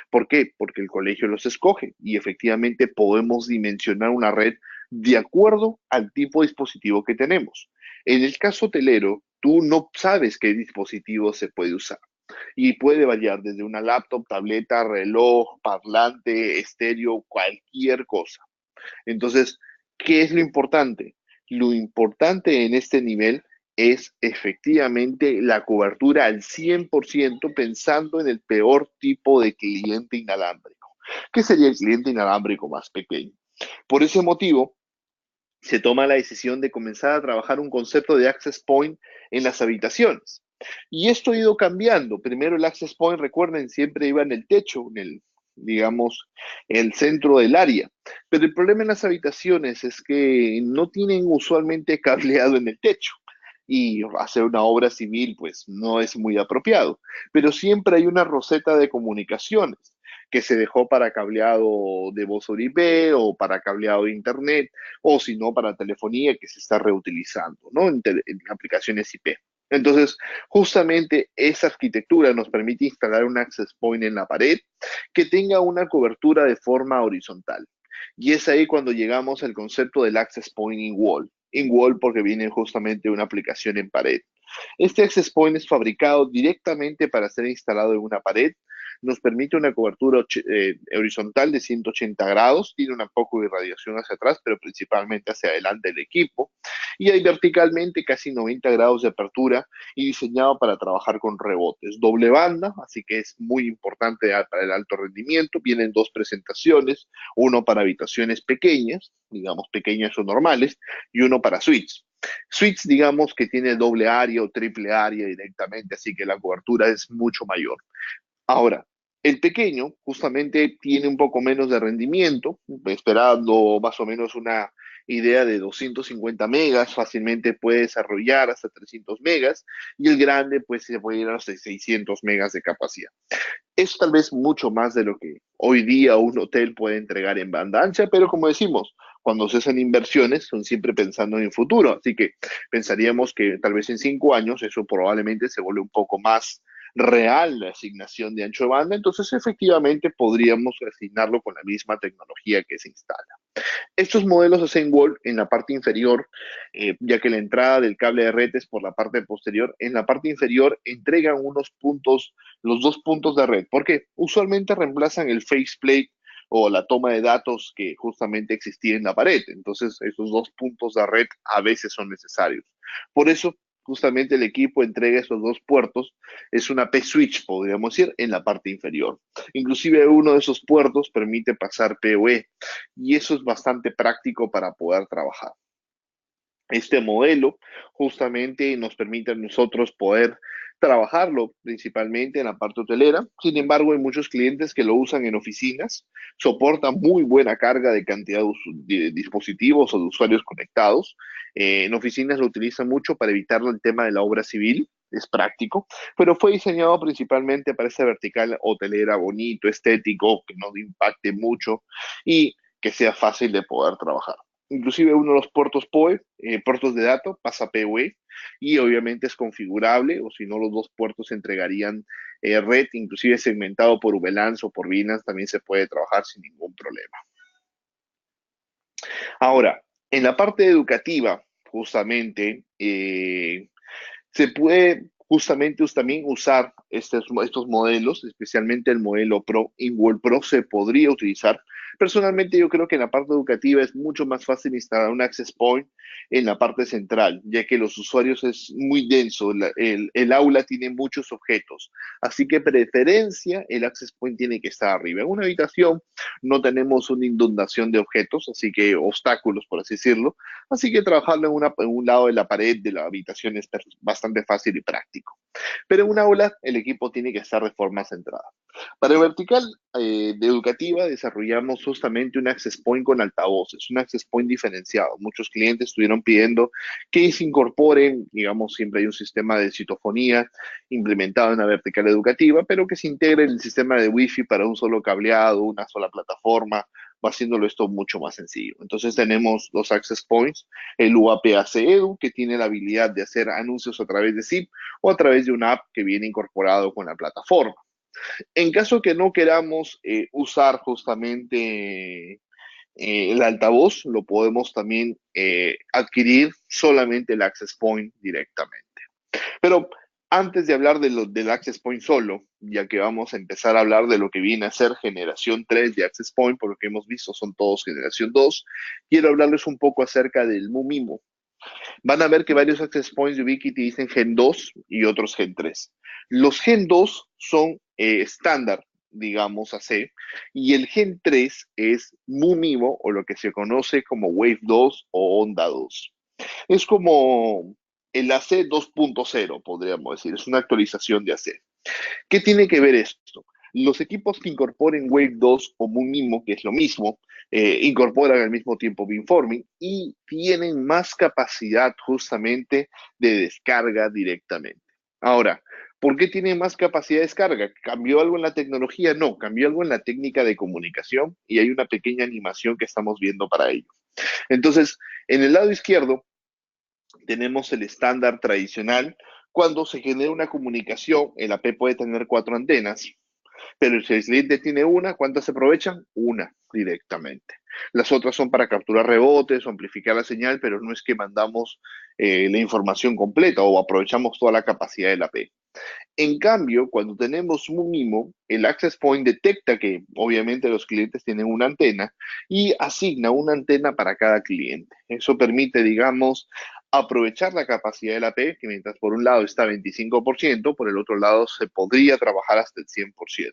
¿Por qué? Porque el colegio los escoge y efectivamente podemos dimensionar una red de acuerdo al tipo de dispositivo que tenemos. En el caso hotelero, tú no sabes qué dispositivo se puede usar y puede variar desde una laptop, tableta, reloj, parlante, estéreo, cualquier cosa. Entonces, ¿qué es lo importante? Lo importante en este nivel es efectivamente la cobertura al 100% pensando en el peor tipo de cliente inalámbrico, que sería el cliente inalámbrico más pequeño. Por ese motivo, se toma la decisión de comenzar a trabajar un concepto de access point en las habitaciones. Y esto ha ido cambiando. Primero el access point, recuerden, siempre iba en el techo, en el, digamos, el centro del área. Pero el problema en las habitaciones es que no tienen usualmente cableado en el techo. Y hacer una obra civil, pues no es muy apropiado. Pero siempre hay una roseta de comunicaciones que se dejó para cableado de voz over IP o para cableado de internet o si no para telefonía que se está reutilizando, ¿no? En aplicaciones IP. Entonces, justamente esa arquitectura nos permite instalar un access point en la pared que tenga una cobertura de forma horizontal. Y es ahí cuando llegamos al concepto del access point in wall. In wall porque viene justamente una aplicación en pared. Este access point es fabricado directamente para ser instalado en una pared. Nos permite una cobertura horizontal de 180 grados, tiene un poco de radiación hacia atrás, pero principalmente hacia adelante del equipo. Y hay verticalmente casi 90 grados de apertura y diseñado para trabajar con rebotes. Doble banda, así que es muy importante para el alto rendimiento. Vienen dos presentaciones, uno para habitaciones pequeñas, digamos pequeñas o normales, y uno para suites. Suites, digamos que tiene doble área o triple área directamente, así que la cobertura es mucho mayor. Ahora, el pequeño justamente tiene un poco menos de rendimiento, esperando más o menos una idea de 250 megas, fácilmente puede desarrollar hasta 300 megas, y el grande pues se puede ir hasta 600 megas de capacidad. Es tal vez mucho más de lo que hoy día un hotel puede entregar en banda ancha, pero como decimos, cuando se hacen inversiones son siempre pensando en el futuro, así que pensaríamos que tal vez en 5 años eso probablemente se vuelve un poco más real la asignación de ancho de banda, entonces efectivamente podríamos asignarlo con la misma tecnología que se instala. Estos modelos hacen wall en la parte inferior, ya que la entrada del cable de red es por la parte posterior. En la parte inferior entregan unos puntos, los dos puntos de red, porque usualmente reemplazan el faceplate o la toma de datos que justamente existía en la pared. Entonces, esos dos puntos de red a veces son necesarios. Por eso, justamente el equipo entrega esos dos puertos. Es una P-switch, podríamos decir, en la parte inferior. Inclusive uno de esos puertos permite pasar PoE y eso es bastante práctico para poder trabajar. Este modelo justamente nos permite a nosotros poder trabajarlo principalmente en la parte hotelera. Sin embargo, hay muchos clientes que lo usan en oficinas, soportan muy buena carga de cantidad de dispositivos o de usuarios conectados. En oficinas lo utilizan mucho para evitar el tema de la obra civil, es práctico, pero fue diseñado principalmente para esa vertical hotelera bonito, estético, que no impacte mucho y que sea fácil de poder trabajar. Inclusive uno de los puertos PoE, puertos de datos, pasa PoE y obviamente es configurable, o si no los dos puertos entregarían red, inclusive segmentado por VLANs o por VLANs, también se puede trabajar sin ningún problema. Ahora, en la parte educativa, justamente, se puede justamente también usar estos modelos, especialmente el modelo Pro. InWorld Pro se podría utilizar. Personalmente yo creo que en la parte educativa es mucho más fácil instalar un access point en la parte central, ya que los usuarios es muy denso, el aula tiene muchos objetos, así que preferencia el access point tiene que estar arriba. En una habitación no tenemos una inundación de objetos, así que obstáculos, por así decirlo. Así que trabajarlo en un lado de la pared de la habitación es bastante fácil y práctico. Pero en un aula el equipo tiene que estar de forma centrada. Para el vertical de educativa desarrollamos justamente un access point con altavoces, un access point diferenciado. Muchos clientes estuvieron pidiendo que se incorporen, digamos, siempre hay un sistema de citofonía implementado en la vertical educativa, pero que se integre en el sistema de Wi-Fi para un solo cableado, una sola plataforma, va haciéndolo esto mucho más sencillo. Entonces tenemos los access points, el UAPAC Edu, que tiene la habilidad de hacer anuncios a través de SIP o a través de una app que viene incorporado con la plataforma. En caso que no queramos usar justamente el altavoz, lo podemos también adquirir solamente el access point directamente. Pero antes de hablar del Access Point solo, ya que vamos a empezar a hablar de lo que viene a ser generación 3 de Access Point, por lo que hemos visto son todos generación 2, quiero hablarles un poco acerca del MuMimo. Van a ver que varios Access Points de Ubiquiti dicen Gen 2 y otros Gen 3. Los Gen 2 son estándar, digamos AC, y el Gen 3 es MuMimo o lo que se conoce como Wave 2 o Onda 2. Es como el AC 2.0, podríamos decir, es una actualización de AC. ¿Qué tiene que ver esto? Los equipos que incorporen Wave 2 o MuMimo, que es lo mismo, incorporan al mismo tiempo Beamforming y tienen más capacidad justamente de descarga directamente. Ahora, ¿por qué tienen más capacidad de descarga? ¿Cambió algo en la tecnología? No, cambió algo en la técnica de comunicación y hay una pequeña animación que estamos viendo para ello. Entonces, en el lado izquierdo tenemos el estándar tradicional. Cuando se genera una comunicación, el AP puede tener 4 antenas, pero si el cliente tiene una, ¿cuántas se aprovechan? Una directamente. Las otras son para capturar rebotes o amplificar la señal, pero no es que mandamos la información completa o aprovechamos toda la capacidad del AP. En cambio, cuando tenemos un MIMO, el Access Point detecta que obviamente los clientes tienen una antena y asigna una antena para cada cliente. Eso permite, digamos, aprovechar la capacidad del AP, que mientras por un lado está 25%, por el otro lado se podría trabajar hasta el 100%.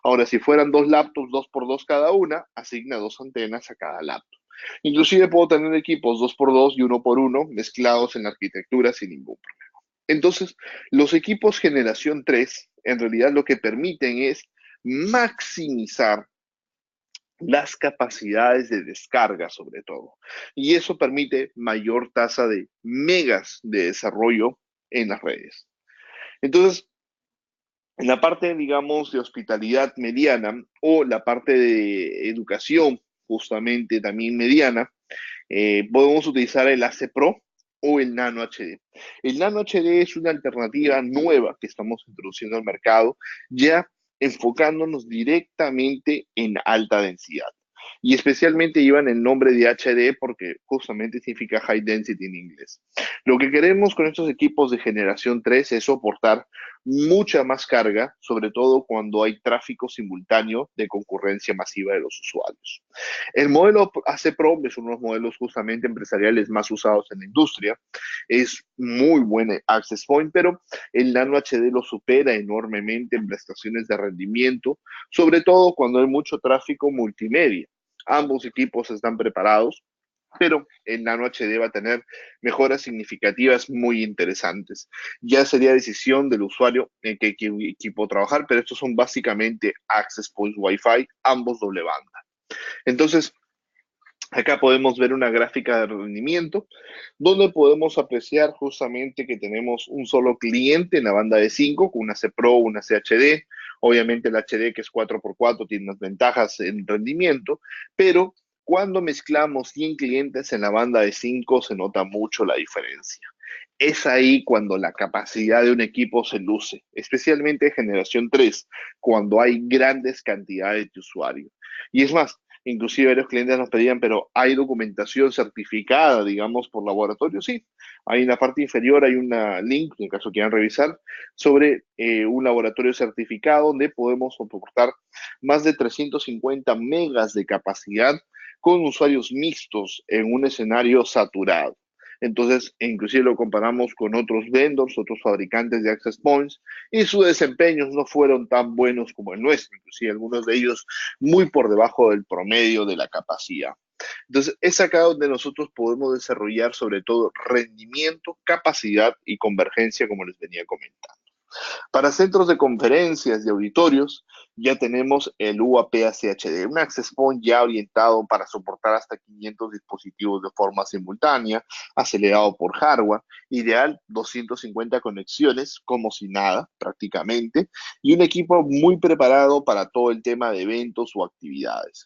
Ahora, si fueran dos laptops, 2x2 cada una, asigna dos antenas a cada laptop. Inclusive puedo tener equipos 2x2 y 1x1 mezclados en la arquitectura sin ningún problema. Entonces, los equipos generación 3 en realidad lo que permiten es maximizar las capacidades de descarga sobre todo. Y eso permite mayor tasa de megas de desarrollo en las redes. Entonces, en la parte, digamos, de hospitalidad mediana o la parte de educación justamente también mediana, podemos utilizar el AC Pro o el Nano HD. El Nano HD es una alternativa nueva que estamos introduciendo al mercado, ya enfocándonos directamente en alta densidad. Y especialmente llevan el nombre de HD porque justamente significa High Density en inglés. Lo que queremos con estos equipos de generación 3 es soportar mucha más carga, sobre todo cuando hay tráfico simultáneo de concurrencia masiva de los usuarios. El modelo AC Pro es uno de los modelos justamente empresariales más usados en la industria. Es muy buen access point, pero el Nano HD lo supera enormemente en prestaciones de rendimiento, sobre todo cuando hay mucho tráfico multimedia. Ambos equipos están preparados, pero el Nano HD va a tener mejoras significativas muy interesantes. Ya sería decisión del usuario en qué equipo trabajar, pero estos son básicamente access points Wi-Fi, ambos doble banda. Entonces, acá podemos ver una gráfica de rendimiento donde podemos apreciar justamente que tenemos un solo cliente en la banda de 5 con una C Pro, una CHD. Obviamente el HD que es 4x4 tiene unas ventajas en rendimiento, pero cuando mezclamos 100 clientes en la banda de 5 se nota mucho la diferencia. Es ahí cuando la capacidad de un equipo se luce, especialmente generación 3, cuando hay grandes cantidades de usuarios. Y es más, inclusive los clientes nos pedían, pero ¿hay documentación certificada, digamos, por laboratorio? Sí, ahí en la parte inferior hay una link, en caso quieran revisar, sobre un laboratorio certificado donde podemos soportar más de 350 megas de capacidad con usuarios mixtos en un escenario saturado. Entonces, inclusive lo comparamos con otros vendors, otros fabricantes de access points, y sus desempeños no fueron tan buenos como el nuestro, inclusive algunos de ellos muy por debajo del promedio de la capacidad. Entonces, es acá donde nosotros podemos desarrollar sobre todo rendimiento, capacidad y convergencia, como les venía comentando. Para centros de conferencias y auditorios, ya tenemos el UAP-ACHD, un access point ya orientado para soportar hasta 500 dispositivos de forma simultánea, acelerado por hardware, ideal 250 conexiones, como si nada, prácticamente, y un equipo muy preparado para todo el tema de eventos o actividades.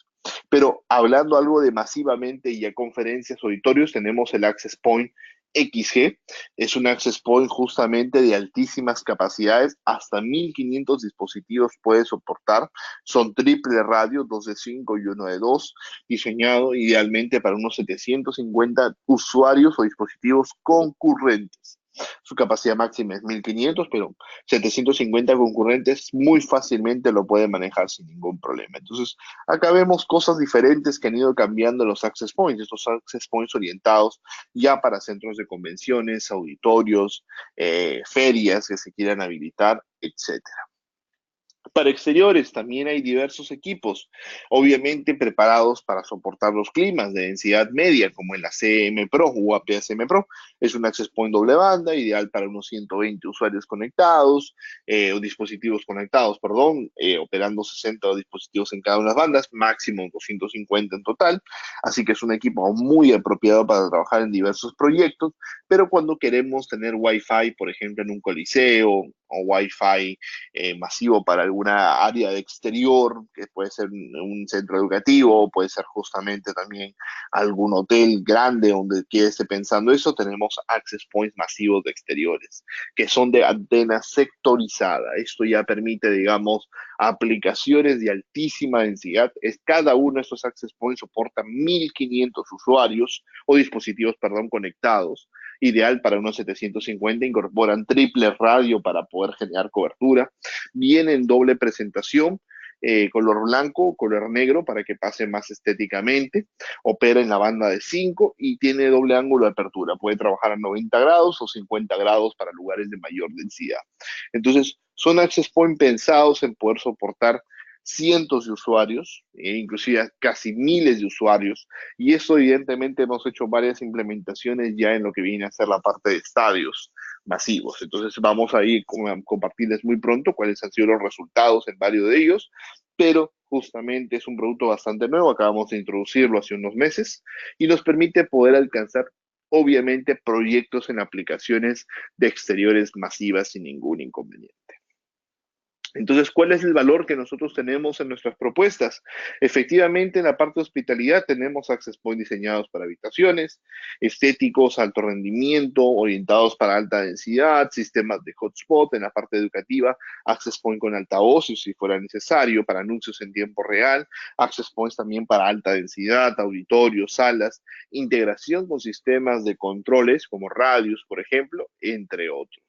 Pero hablando algo de masivamente y a conferencias, auditorios, tenemos el Access Point XG, es un access point justamente de altísimas capacidades, hasta 1500 dispositivos puede soportar, son triple radio, dos de 5 y uno de 2, diseñado idealmente para unos 750 usuarios o dispositivos concurrentes. Su capacidad máxima es 1500, pero 750 concurrentes muy fácilmente lo puede manejar sin ningún problema. Entonces, acá vemos cosas diferentes que han ido cambiando los access points, estos access points orientados ya para centros de convenciones, auditorios, ferias que se quieran habilitar, etcétera. Para exteriores también hay diversos equipos, obviamente preparados para soportar los climas de densidad media, como en la CM Pro o APS-M Pro. Es un access point doble banda, ideal para unos 120 usuarios conectados, o dispositivos conectados, perdón, operando 60 dispositivos en cada una de las bandas, máximo 250 en total. Así que es un equipo muy apropiado para trabajar en diversos proyectos, pero cuando queremos tener Wi-Fi, por ejemplo, en un coliseo o Wi-Fi masivo para alguna área de exterior, que puede ser un centro educativo, puede ser justamente también algún hotel grande donde quiera esté pensando eso, tenemos access points masivos de exteriores, que son de antena sectorizada. Esto ya permite, digamos, aplicaciones de altísima densidad. Cada uno de estos access points soporta 1500 usuarios o dispositivos, perdón, conectados, ideal para unos 750, incorporan triple radio para poder generar cobertura, viene en doble presentación, color blanco, color negro para que pase más estéticamente, opera en la banda de 5 y tiene doble ángulo de apertura, puede trabajar a 90 grados o 50 grados para lugares de mayor densidad. Entonces, son access point pensados en poder soportar cientos de usuarios, inclusive casi miles de usuarios, y eso evidentemente hemos hecho varias implementaciones ya en lo que viene a ser la parte de estadios masivos. Entonces vamos a ir a compartirles muy pronto cuáles han sido los resultados en varios de ellos, pero justamente es un producto bastante nuevo, acabamos de introducirlo hace unos meses y nos permite poder alcanzar obviamente proyectos en aplicaciones de exteriores masivas sin ningún inconveniente. Entonces, ¿cuál es el valor que nosotros tenemos en nuestras propuestas? Efectivamente, en la parte de hospitalidad tenemos access point diseñados para habitaciones, estéticos, alto rendimiento, orientados para alta densidad, sistemas de hotspot. En la parte educativa, access point con altavoces si fuera necesario, para anuncios en tiempo real, access points también para alta densidad, auditorios, salas, integración con sistemas de controles como radios, por ejemplo, entre otros.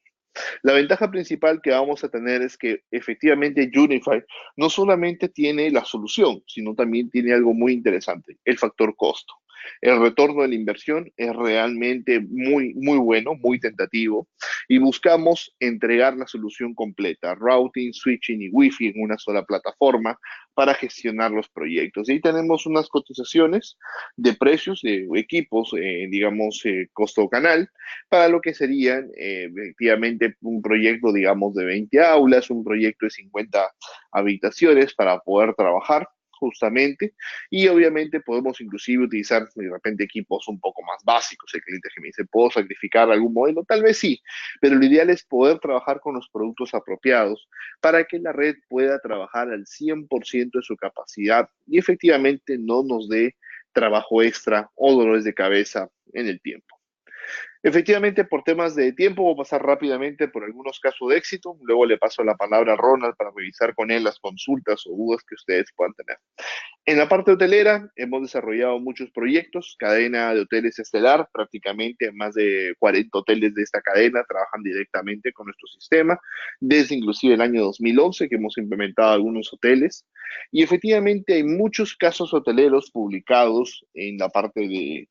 La ventaja principal que vamos a tener es que efectivamente Unify no solamente tiene la solución, sino también tiene algo muy interesante, el factor costo. El retorno de la inversión es realmente muy, muy bueno, muy tentativo, y buscamos entregar la solución completa, routing, switching y wifi en una sola plataforma para gestionar los proyectos. Y ahí tenemos unas cotizaciones de precios de equipos, digamos, costo canal, para lo que serían efectivamente un proyecto, digamos, de 20 aulas, un proyecto de 50 habitaciones para poder trabajar justamente, y obviamente podemos inclusive utilizar de repente equipos un poco más básicos. El cliente que me dice, ¿puedo sacrificar algún modelo? Tal vez sí, pero lo ideal es poder trabajar con los productos apropiados para que la red pueda trabajar al 100% de su capacidad y efectivamente no nos dé trabajo extra o dolores de cabeza en el tiempo. Efectivamente, por temas de tiempo, voy a pasar rápidamente por algunos casos de éxito. Luego le paso la palabra a Ronald para revisar con él las consultas o dudas que ustedes puedan tener. En la parte hotelera, hemos desarrollado muchos proyectos, cadena de hoteles estelar, prácticamente más de 40 hoteles de esta cadena trabajan directamente con nuestro sistema, desde inclusive el año 2011 que hemos implementado algunos hoteles. Y efectivamente hay muchos casos hoteleros publicados en la parte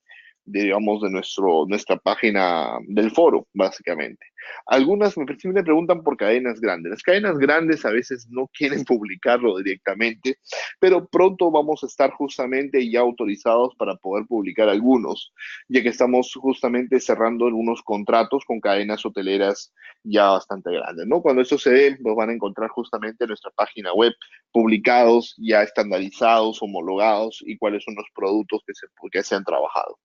digamos, de nuestra página del foro, básicamente. Algunas siempre me preguntan por cadenas grandes. Las cadenas grandes a veces no quieren publicarlo directamente, pero pronto vamos a estar justamente ya autorizados para poder publicar algunos, ya que estamos justamente cerrando algunos contratos con cadenas hoteleras ya bastante grandes, ¿no? Cuando eso se dé, nos van a encontrar justamente en nuestra página web publicados, ya estandarizados, homologados y cuáles son los productos que se han trabajado.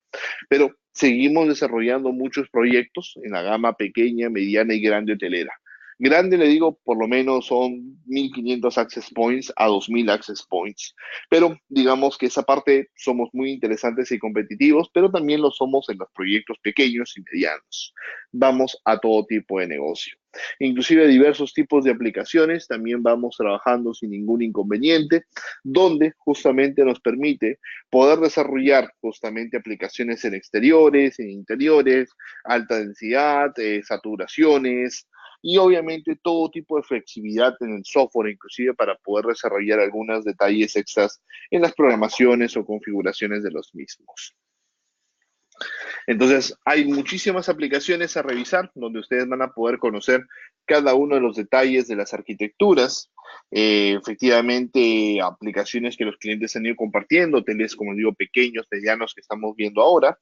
Pero seguimos desarrollando muchos proyectos en la gama pequeña, mediana y grande hotelera. Grande, le digo, por lo menos son 1.500 access points a 2.000 access points. Pero digamos que esa parte somos muy interesantes y competitivos, pero también lo somos en los proyectos pequeños y medianos. Vamos a todo tipo de negocio. Inclusive diversos tipos de aplicaciones también vamos trabajando sin ningún inconveniente, donde justamente nos permite poder desarrollar justamente aplicaciones en exteriores, en interiores, alta densidad, saturaciones y obviamente todo tipo de flexibilidad en el software, inclusive para poder desarrollar algunos detalles extras en las programaciones o configuraciones de los mismos. Entonces, hay muchísimas aplicaciones a revisar donde ustedes van a poder conocer cada uno de los detalles de las arquitecturas. Efectivamente, aplicaciones que los clientes han ido compartiendo, hoteles, como digo, pequeños, medianos que estamos viendo ahora.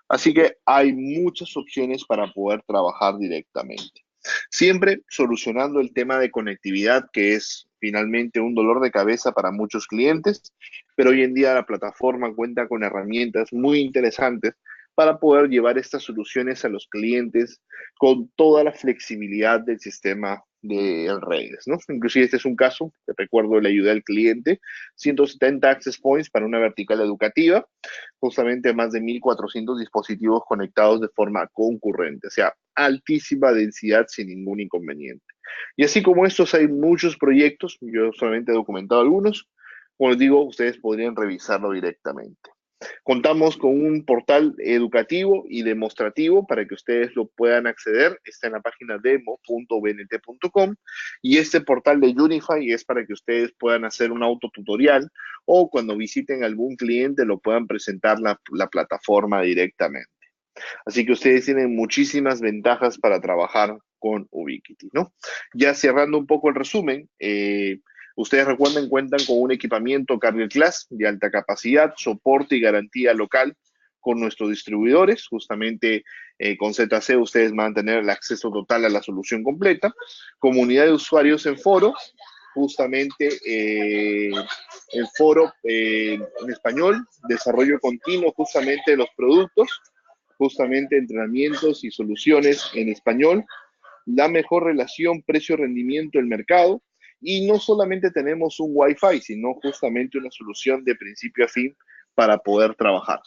Así que hay muchas opciones para poder trabajar directamente. Siempre solucionando el tema de conectividad, que es finalmente un dolor de cabeza para muchos clientes, pero hoy en día la plataforma cuenta con herramientas muy interesantes para poder llevar estas soluciones a los clientes con toda la flexibilidad del sistema de redes, ¿no? Inclusive este es un caso, te recuerdo, le ayudé al cliente, 170 access points para una vertical educativa, justamente más de 1.400 dispositivos conectados de forma concurrente, o sea, altísima densidad sin ningún inconveniente. Y así como estos hay muchos proyectos, yo solamente he documentado algunos, como les digo, ustedes podrían revisarlo directamente. Contamos con un portal educativo y demostrativo para que ustedes lo puedan acceder. Está en la página demo.bnt.com y este portal de Unify es para que ustedes puedan hacer un autotutorial o cuando visiten algún cliente lo puedan presentar la plataforma directamente. Así que ustedes tienen muchísimas ventajas para trabajar con Ubiquiti, ¿no? Ya cerrando un poco el resumen, ustedes recuerden, cuentan con un equipamiento Carrier Class de alta capacidad, soporte y garantía local con nuestros distribuidores. Justamente con ZC ustedes van a tener el acceso total a la solución completa. Comunidad de usuarios en foro, justamente el foro en español, desarrollo continuo justamente de los productos, justamente entrenamientos y soluciones en español, la mejor relación precio-rendimiento del mercado, y no solamente tenemos un Wi-Fi, sino justamente una solución de principio a fin para poder trabajar.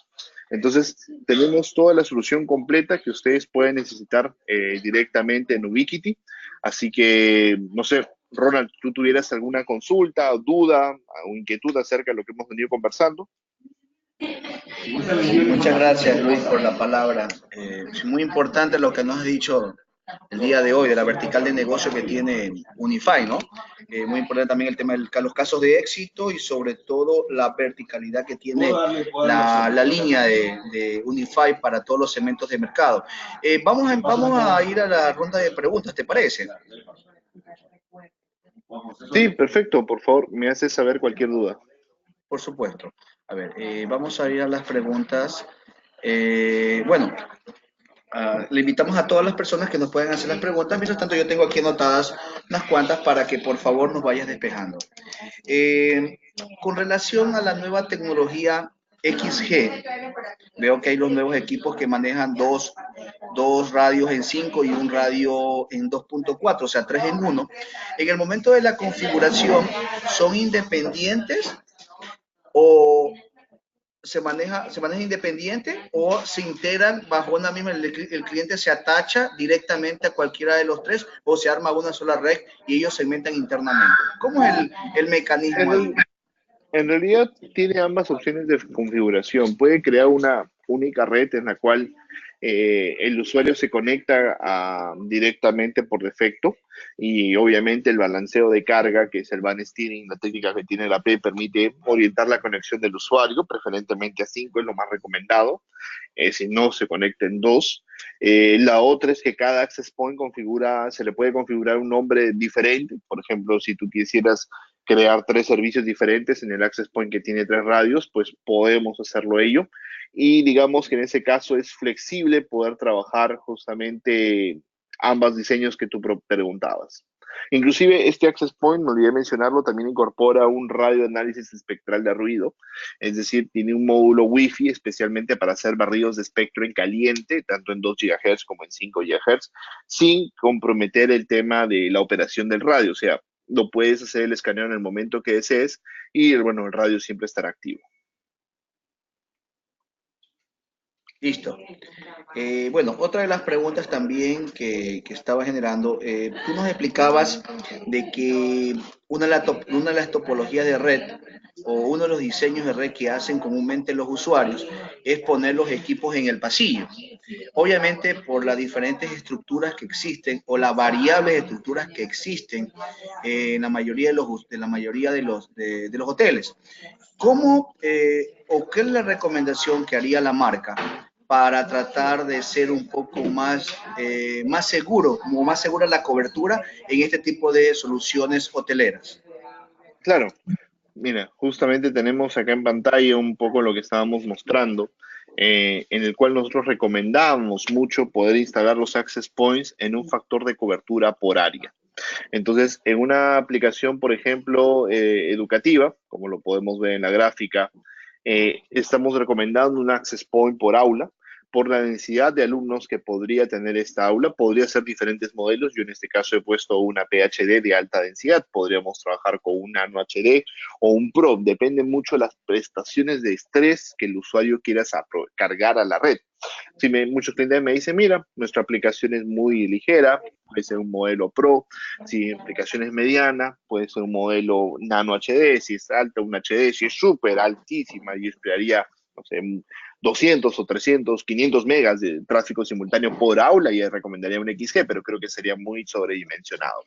Entonces, tenemos toda la solución completa que ustedes pueden necesitar directamente en Ubiquiti. Así que, no sé, Ronald, ¿tú tuvieras alguna consulta, duda o inquietud acerca de lo que hemos venido conversando? Muchas gracias, Luis, por la palabra. Es muy importante lo que nos has dicho el día de hoy, de la vertical de negocio que tiene Unify, ¿no? Muy importante también el tema de los casos de éxito y sobre todo la verticalidad que tiene la línea de Unify para todos los segmentos de mercado. Vamos a ir a la ronda de preguntas, ¿te parece? Sí, perfecto. Por favor, me haces saber cualquier duda. Por supuesto. A ver, vamos a ir a las preguntas. Bueno, le invitamos a todas las personas que nos pueden hacer las preguntas. Mientras tanto, yo tengo aquí anotadas unas cuantas para que por favor nos vayas despejando. Con relación a la nueva tecnología XG, veo que hay los nuevos equipos que manejan dos radios en 5 y un radio en 2.4, o sea, 3 en 1. En el momento de la configuración, ¿son independientes o se maneja independiente o se integran bajo una misma, el cliente se atacha directamente a cualquiera de los tres o se arma una sola red y ellos segmentan internamente? ¿Cómo es el mecanismo ahí? En realidad tiene ambas opciones de configuración. Puede crear una única red en la cual el usuario se conecta directamente por defecto y obviamente el balanceo de carga, que es el van steering, la técnica que tiene la P, permite orientar la conexión del usuario, preferentemente a 5 es lo más recomendado, si no se conecten dos. La otra es que cada access point se le puede configurar un nombre diferente. Por ejemplo, si tú quisieras crear 3 servicios diferentes en el access point que tiene 3 radios, pues podemos hacerlo ello. Y digamos que en ese caso es flexible poder trabajar justamente ambos diseños que tú preguntabas. Inclusive este access point, me olvidé mencionarlo, también incorpora un radio de análisis espectral de ruido, es decir, tiene un módulo Wi-Fi especialmente para hacer barridos de espectro en caliente, tanto en 2 GHz como en 5 GHz, sin comprometer el tema de la operación del radio, o sea, lo puedes hacer el escaneo en el momento que desees y bueno, el radio siempre estará activo. Listo. Bueno, otra de las preguntas también que estaba generando, tú nos explicabas de que una de las topologías de red o uno de los diseños de red que hacen comúnmente los usuarios es poner los equipos en el pasillo. Obviamente por las diferentes estructuras que existen o las variables estructuras que existen en la mayoría de los hoteles. ¿Cómo o qué es la recomendación que haría la marca para tratar de ser un poco más seguro, como más segura la cobertura en este tipo de soluciones hoteleras? Claro, mira, justamente tenemos acá en pantalla un poco lo que estábamos mostrando, en el cual nosotros recomendamos mucho poder instalar los access points en un factor de cobertura por área. Entonces, en una aplicación, por ejemplo, educativa, como lo podemos ver en la gráfica, estamos recomendando un access point por aula por la densidad de alumnos que podría tener esta aula. Podría ser diferentes modelos. Yo en este caso he puesto una PhD de alta densidad. Podríamos trabajar con un Nano HD o un Pro. Depende mucho de las prestaciones de estrés que el usuario quiera cargar a la red. Muchos clientes me dicen, mira, nuestra aplicación es muy ligera, puede ser un modelo Pro. Si la aplicación es mediana, puede ser un modelo Nano HD. Si es alta, un HD. Si es súper altísima, yo esperaría, no sé, 200 o 300, 500 megas de tráfico simultáneo por aula y recomendaría un XG, pero creo que sería muy sobredimensionado.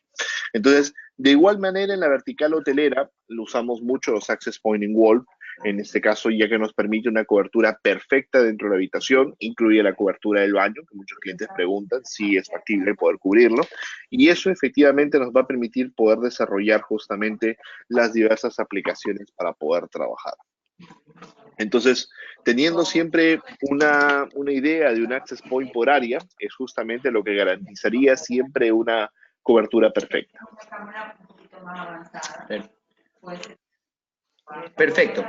Entonces, de igual manera, en la vertical hotelera, lo usamos mucho los Access Point in Wall, en este caso, ya que nos permite una cobertura perfecta dentro de la habitación, incluye la cobertura del baño, que muchos clientes preguntan si es factible poder cubrirlo, y eso efectivamente nos va a permitir poder desarrollar justamente las diversas aplicaciones para poder trabajar. Entonces, teniendo siempre una idea de un access point por área, es justamente lo que garantizaría siempre una cobertura perfecta. Perfecto.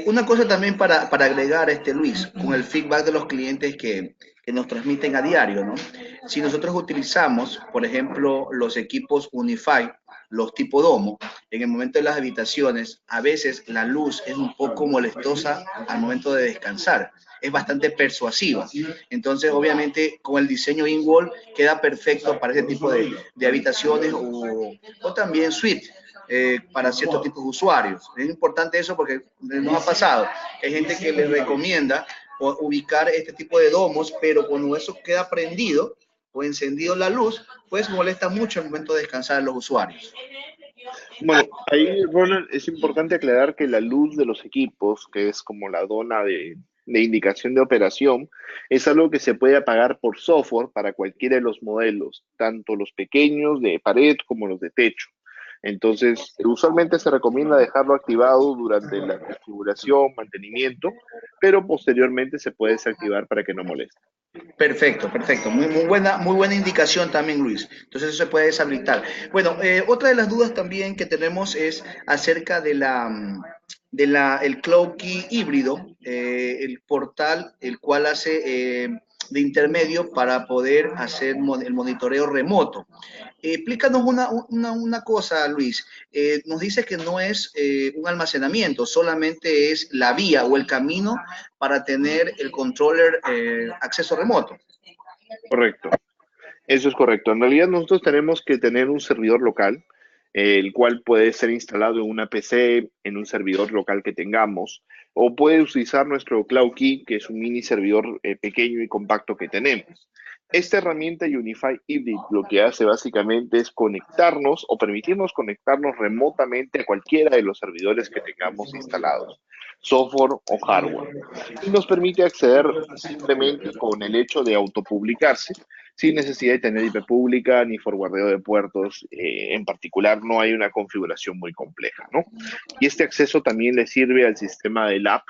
Una cosa también para agregar, Luis, con el feedback de los clientes que nos transmiten a diario, ¿no? Si nosotros utilizamos, por ejemplo, los equipos Unify, los tipo domo, en el momento de las habitaciones, a veces la luz es un poco molestosa al momento de descansar. Es bastante persuasiva. Entonces, obviamente, con el diseño in-wall queda perfecto para ese tipo de habitaciones o también suite para ciertos tipos de usuarios. Es importante eso porque nos ha pasado que hay gente que le recomienda ubicar este tipo de domos, pero cuando eso queda prendido o encendido la luz, pues molesta mucho el momento de descansar a los usuarios. Bueno, ahí, Ronald, es importante aclarar que la luz de los equipos, que es como la dona de indicación de operación, es algo que se puede apagar por software para cualquiera de los modelos, tanto los pequeños de pared como los de techo. Entonces, usualmente se recomienda dejarlo activado durante la configuración, mantenimiento, pero posteriormente se puede desactivar para que no moleste. Perfecto, perfecto. Muy buena indicación también, Luis. Entonces eso se puede deshabilitar. Bueno, otra de las dudas también que tenemos es acerca el Cloud Key híbrido, el portal el cual hace de intermedio para poder hacer el monitoreo remoto. Explícanos una cosa, Luis. Nos dice que no es un almacenamiento, solamente es la vía o el camino para tener el controller acceso remoto. Correcto. Eso es correcto. En realidad nosotros tenemos que tener un servidor local, el cual puede ser instalado en una PC, en un servidor local que tengamos. o puede utilizar nuestro Cloud Key, que es un mini servidor pequeño y compacto que tenemos. Esta herramienta Unify Hybrid lo que hace básicamente es conectarnos o permitirnos conectarnos remotamente a cualquiera de los servidores que tengamos instalados, software o hardware, y nos permite acceder simplemente con el hecho de autopublicarse sin necesidad de tener IP pública ni forwardeo de puertos. En particular, no hay una configuración muy compleja, ¿no? Y este acceso también le sirve al sistema del app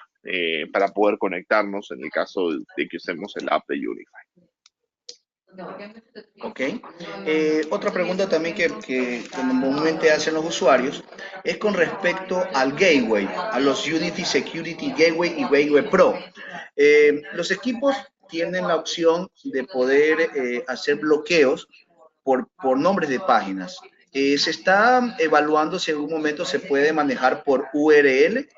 para poder conectarnos en el caso de que usemos el app de Unify. Ok. Otra pregunta también que normalmente hacen los usuarios es con respecto al gateway, a los Unity Security Gateway y Gateway Pro. Los equipos tienen la opción de poder hacer bloqueos por nombres de páginas. Se está evaluando si en algún momento se puede manejar por URL.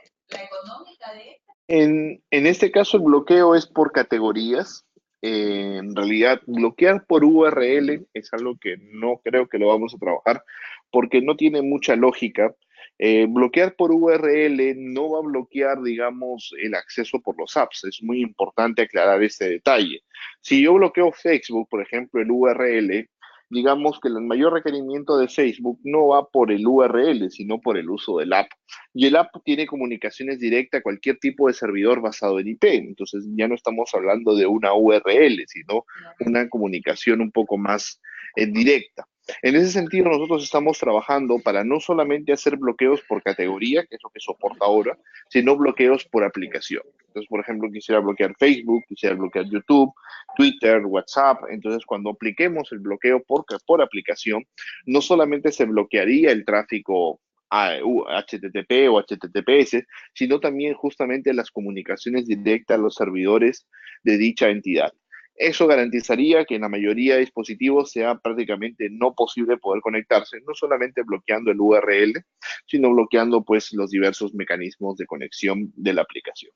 En este caso, el bloqueo es por categorías. En realidad, bloquear por URL es algo que no creo que lo vamos a trabajar porque no tiene mucha lógica. Bloquear por URL no va a bloquear, digamos, el acceso por los apps. Es muy importante aclarar este detalle. Si yo bloqueo Facebook, por ejemplo, el URL, digamos que el mayor requerimiento de Facebook no va por el URL, sino por el uso del app. Y el app tiene comunicaciones directas a cualquier tipo de servidor basado en IP. Entonces ya no estamos hablando de una URL, sino una comunicación un poco más directa. En ese sentido, nosotros estamos trabajando para no solamente hacer bloqueos por categoría, que es lo que soporta ahora, sino bloqueos por aplicación. Entonces, por ejemplo, quisiera bloquear Facebook, quisiera bloquear YouTube, Twitter, WhatsApp. Entonces, cuando apliquemos el bloqueo por aplicación, no solamente se bloquearía el tráfico a HTTP o HTTPS, sino también justamente las comunicaciones directas a los servidores de dicha entidad. Eso garantizaría que en la mayoría de dispositivos sea prácticamente no posible poder conectarse, no solamente bloqueando el URL, sino bloqueando pues los diversos mecanismos de conexión de la aplicación.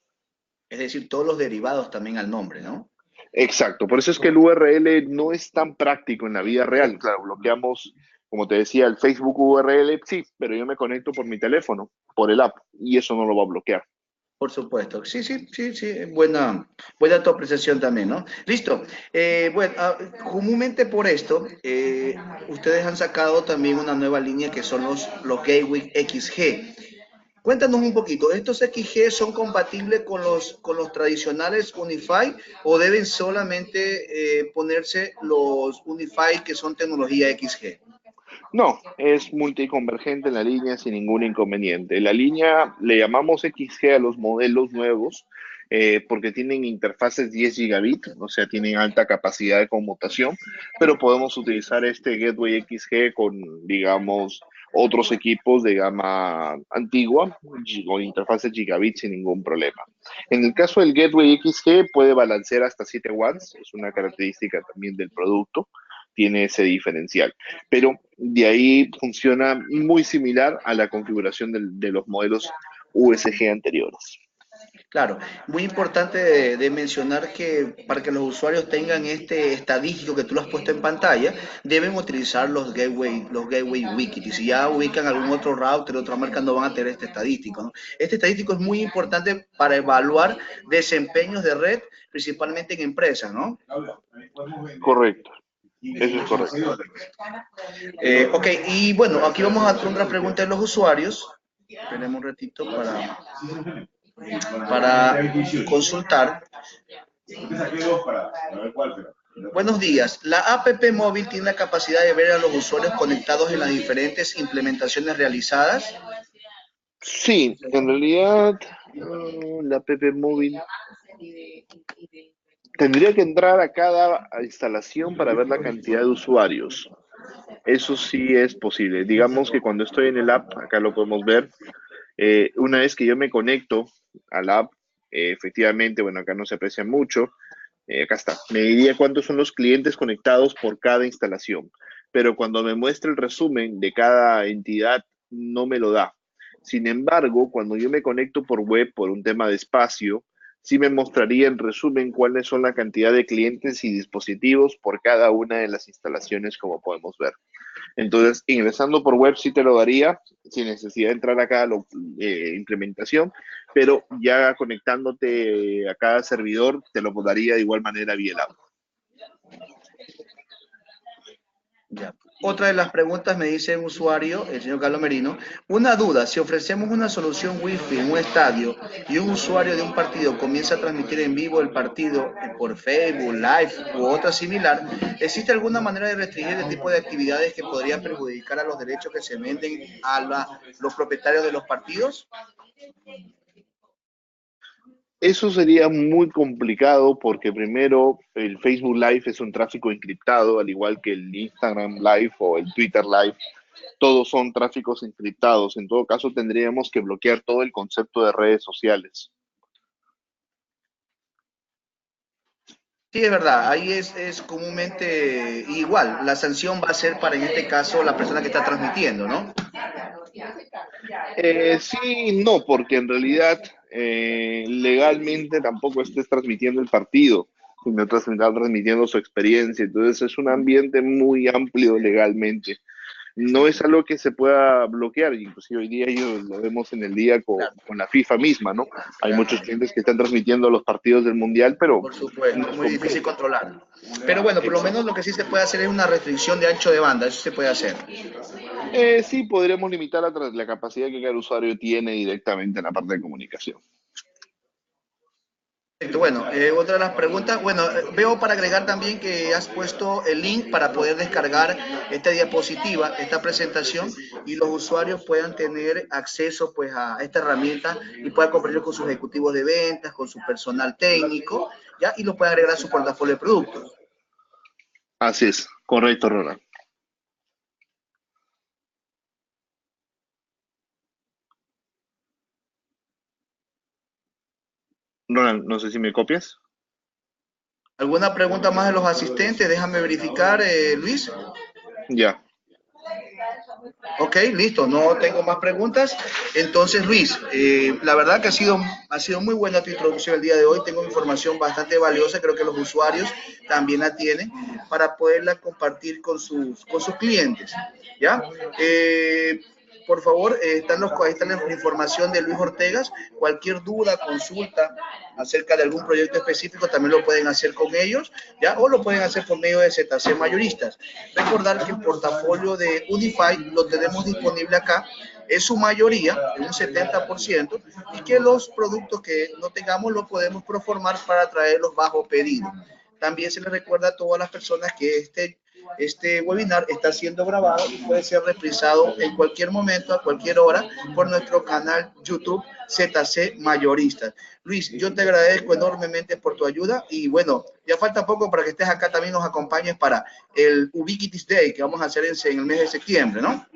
Es decir, todos los derivados también al nombre, ¿no? Exacto, por eso es que el URL no es tan práctico en la vida real. Claro, bloqueamos, como te decía, el Facebook URL, sí, pero yo me conecto por mi teléfono, por el app, y eso no lo va a bloquear. Por supuesto. Sí, sí, sí, sí. Buena tu apreciación también, ¿no? Listo. Bueno, comúnmente por esto, ustedes han sacado también una nueva línea que son los Gateway XG. Cuéntanos un poquito, ¿estos XG son compatibles con los tradicionales Unify o deben solamente ponerse los Unify que son tecnología XG? No, es multiconvergente en la línea sin ningún inconveniente. La línea le llamamos XG a los modelos nuevos porque tienen interfaces 10 gigabit, o sea, tienen alta capacidad de conmutación, pero podemos utilizar este Gateway XG con, digamos, otros equipos de gama antigua con interfaces gigabit sin ningún problema. En el caso del Gateway XG puede balancear hasta 7 watts, es una característica también del producto, tiene ese diferencial, pero de ahí funciona muy similar a la configuración de los modelos USG anteriores. Claro, muy importante de mencionar que para que los usuarios tengan este estadístico que tú lo has puesto en pantalla, deben utilizar los gateway wiki. Y si ya ubican algún otro router, otra marca, no van a tener este estadístico, ¿no? Este estadístico es muy importante para evaluar desempeños de red, principalmente en empresas, ¿no? Correcto, eso es correcto. Ok, y bueno, aquí vamos a hacer otra pregunta de los usuarios. Tenemos un ratito para consultar. Buenos días. La app móvil tiene la capacidad de ver a los usuarios conectados en las diferentes implementaciones realizadas. Sí, en realidad la app móvil tendría que entrar a cada instalación para ver la cantidad de usuarios. Eso sí es posible. Digamos que cuando estoy en el app, acá lo podemos ver, una vez que yo me conecto a la app, efectivamente, bueno, acá no se aprecia mucho, acá está, me diría cuántos son los clientes conectados por cada instalación, pero cuando me muestra el resumen de cada entidad, no me lo da. Sin embargo, cuando yo me conecto por web por un tema de espacio, sí me mostraría en resumen cuáles son la cantidad de clientes y dispositivos por cada una de las instalaciones, como podemos ver. Entonces, ingresando por web sí te lo daría, sin necesidad de entrar a cada implementación, pero ya conectándote a cada servidor te lo daría de igual manera vía el app. Ya. Otra de las preguntas me dice un usuario, el señor Carlos Merino, una duda, si ofrecemos una solución Wi-Fi en un estadio y un usuario de un partido comienza a transmitir en vivo el partido por Facebook, Live u otra similar, ¿existe alguna manera de restringir el tipo de actividades que podría perjudicar a los derechos que se venden a los propietarios de los partidos? Eso sería muy complicado porque primero el Facebook Live es un tráfico encriptado, al igual que el Instagram Live o el Twitter Live, todos son tráficos encriptados. En todo caso, tendríamos que bloquear todo el concepto de redes sociales. Sí, es verdad, ahí es comúnmente igual, la sanción va a ser para en este caso la persona que está transmitiendo, ¿no? Sí, no, porque en realidad legalmente tampoco estés transmitiendo el partido, sino estás transmitiendo su experiencia. Entonces es un ambiente muy amplio legalmente. No es algo que se pueda bloquear, inclusive hoy día ellos lo vemos en el día Claro, con la FIFA misma, ¿no? Hay muchos claro. clientes que están transmitiendo los partidos del Mundial, pero Por supuesto, no es es muy difícil completo. controlar. Pero bueno, por lo menos lo que sí se puede hacer es una restricción de ancho de banda, eso se puede hacer. Sí, podremos limitar la capacidad que cada usuario tiene directamente en la parte de comunicación. Perfecto. Bueno, otra de las preguntas, bueno, veo para agregar también que has puesto el link para poder descargar esta diapositiva, esta presentación, y los usuarios puedan tener acceso pues a esta herramienta y puedan compartir con sus ejecutivos de ventas, con su personal técnico, ¿ya? Y lo puedan agregar a su portafolio de productos. Así es, correcto, Ronald. Ronald, no sé si me copias. ¿Alguna pregunta más de los asistentes? Déjame verificar, Luis. Ya, Ok, listo, no tengo más preguntas. Entonces, Luis, la verdad que ha sido muy buena tu introducción el día de hoy. Tengo información bastante valiosa, creo que los usuarios también la tienen para poderla compartir con sus clientes. ¿Ya? Por favor, ahí está la información de Luis Ortegas. Cualquier duda, consulta acerca de algún proyecto específico, también lo pueden hacer con ellos, ¿ya? O lo pueden hacer por medio de ZC Mayoristas. Recordar que el portafolio de Unify lo tenemos disponible acá, en su mayoría, en un 70%, y que los productos que no tengamos los podemos proformar para traerlos bajo pedido. También se les recuerda a todas las personas que este webinar está siendo grabado y puede ser reprisado en cualquier momento, a cualquier hora, por nuestro canal YouTube ZC Mayoristas. Luis, yo te agradezco enormemente por tu ayuda y bueno, ya falta poco para que estés acá también nos acompañes para el Ubiquitous Day que vamos a hacer en el mes de septiembre, ¿no?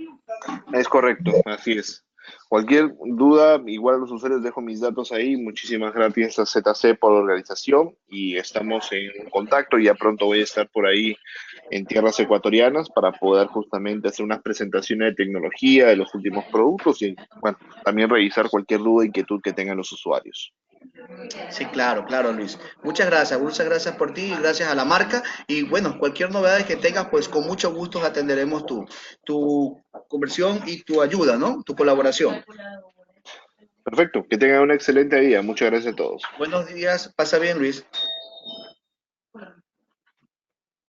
es correcto, así es. Cualquier duda, igual a los usuarios dejo mis datos ahí. Muchísimas gracias a ZC por la organización y estamos en contacto. Ya pronto voy a estar por ahí en tierras ecuatorianas para poder justamente hacer unas presentaciones de tecnología de los últimos productos y, bueno, también revisar cualquier duda e inquietud que tengan los usuarios. Sí, claro, claro, Luis. Muchas gracias por ti y gracias a la marca. Y bueno, cualquier novedad que tengas, pues con mucho gusto atenderemos tu conversión y tu ayuda, ¿no? Tu colaboración. Perfecto, que tengan un excelente día. Muchas gracias a todos. Buenos días, pasa bien, Luis.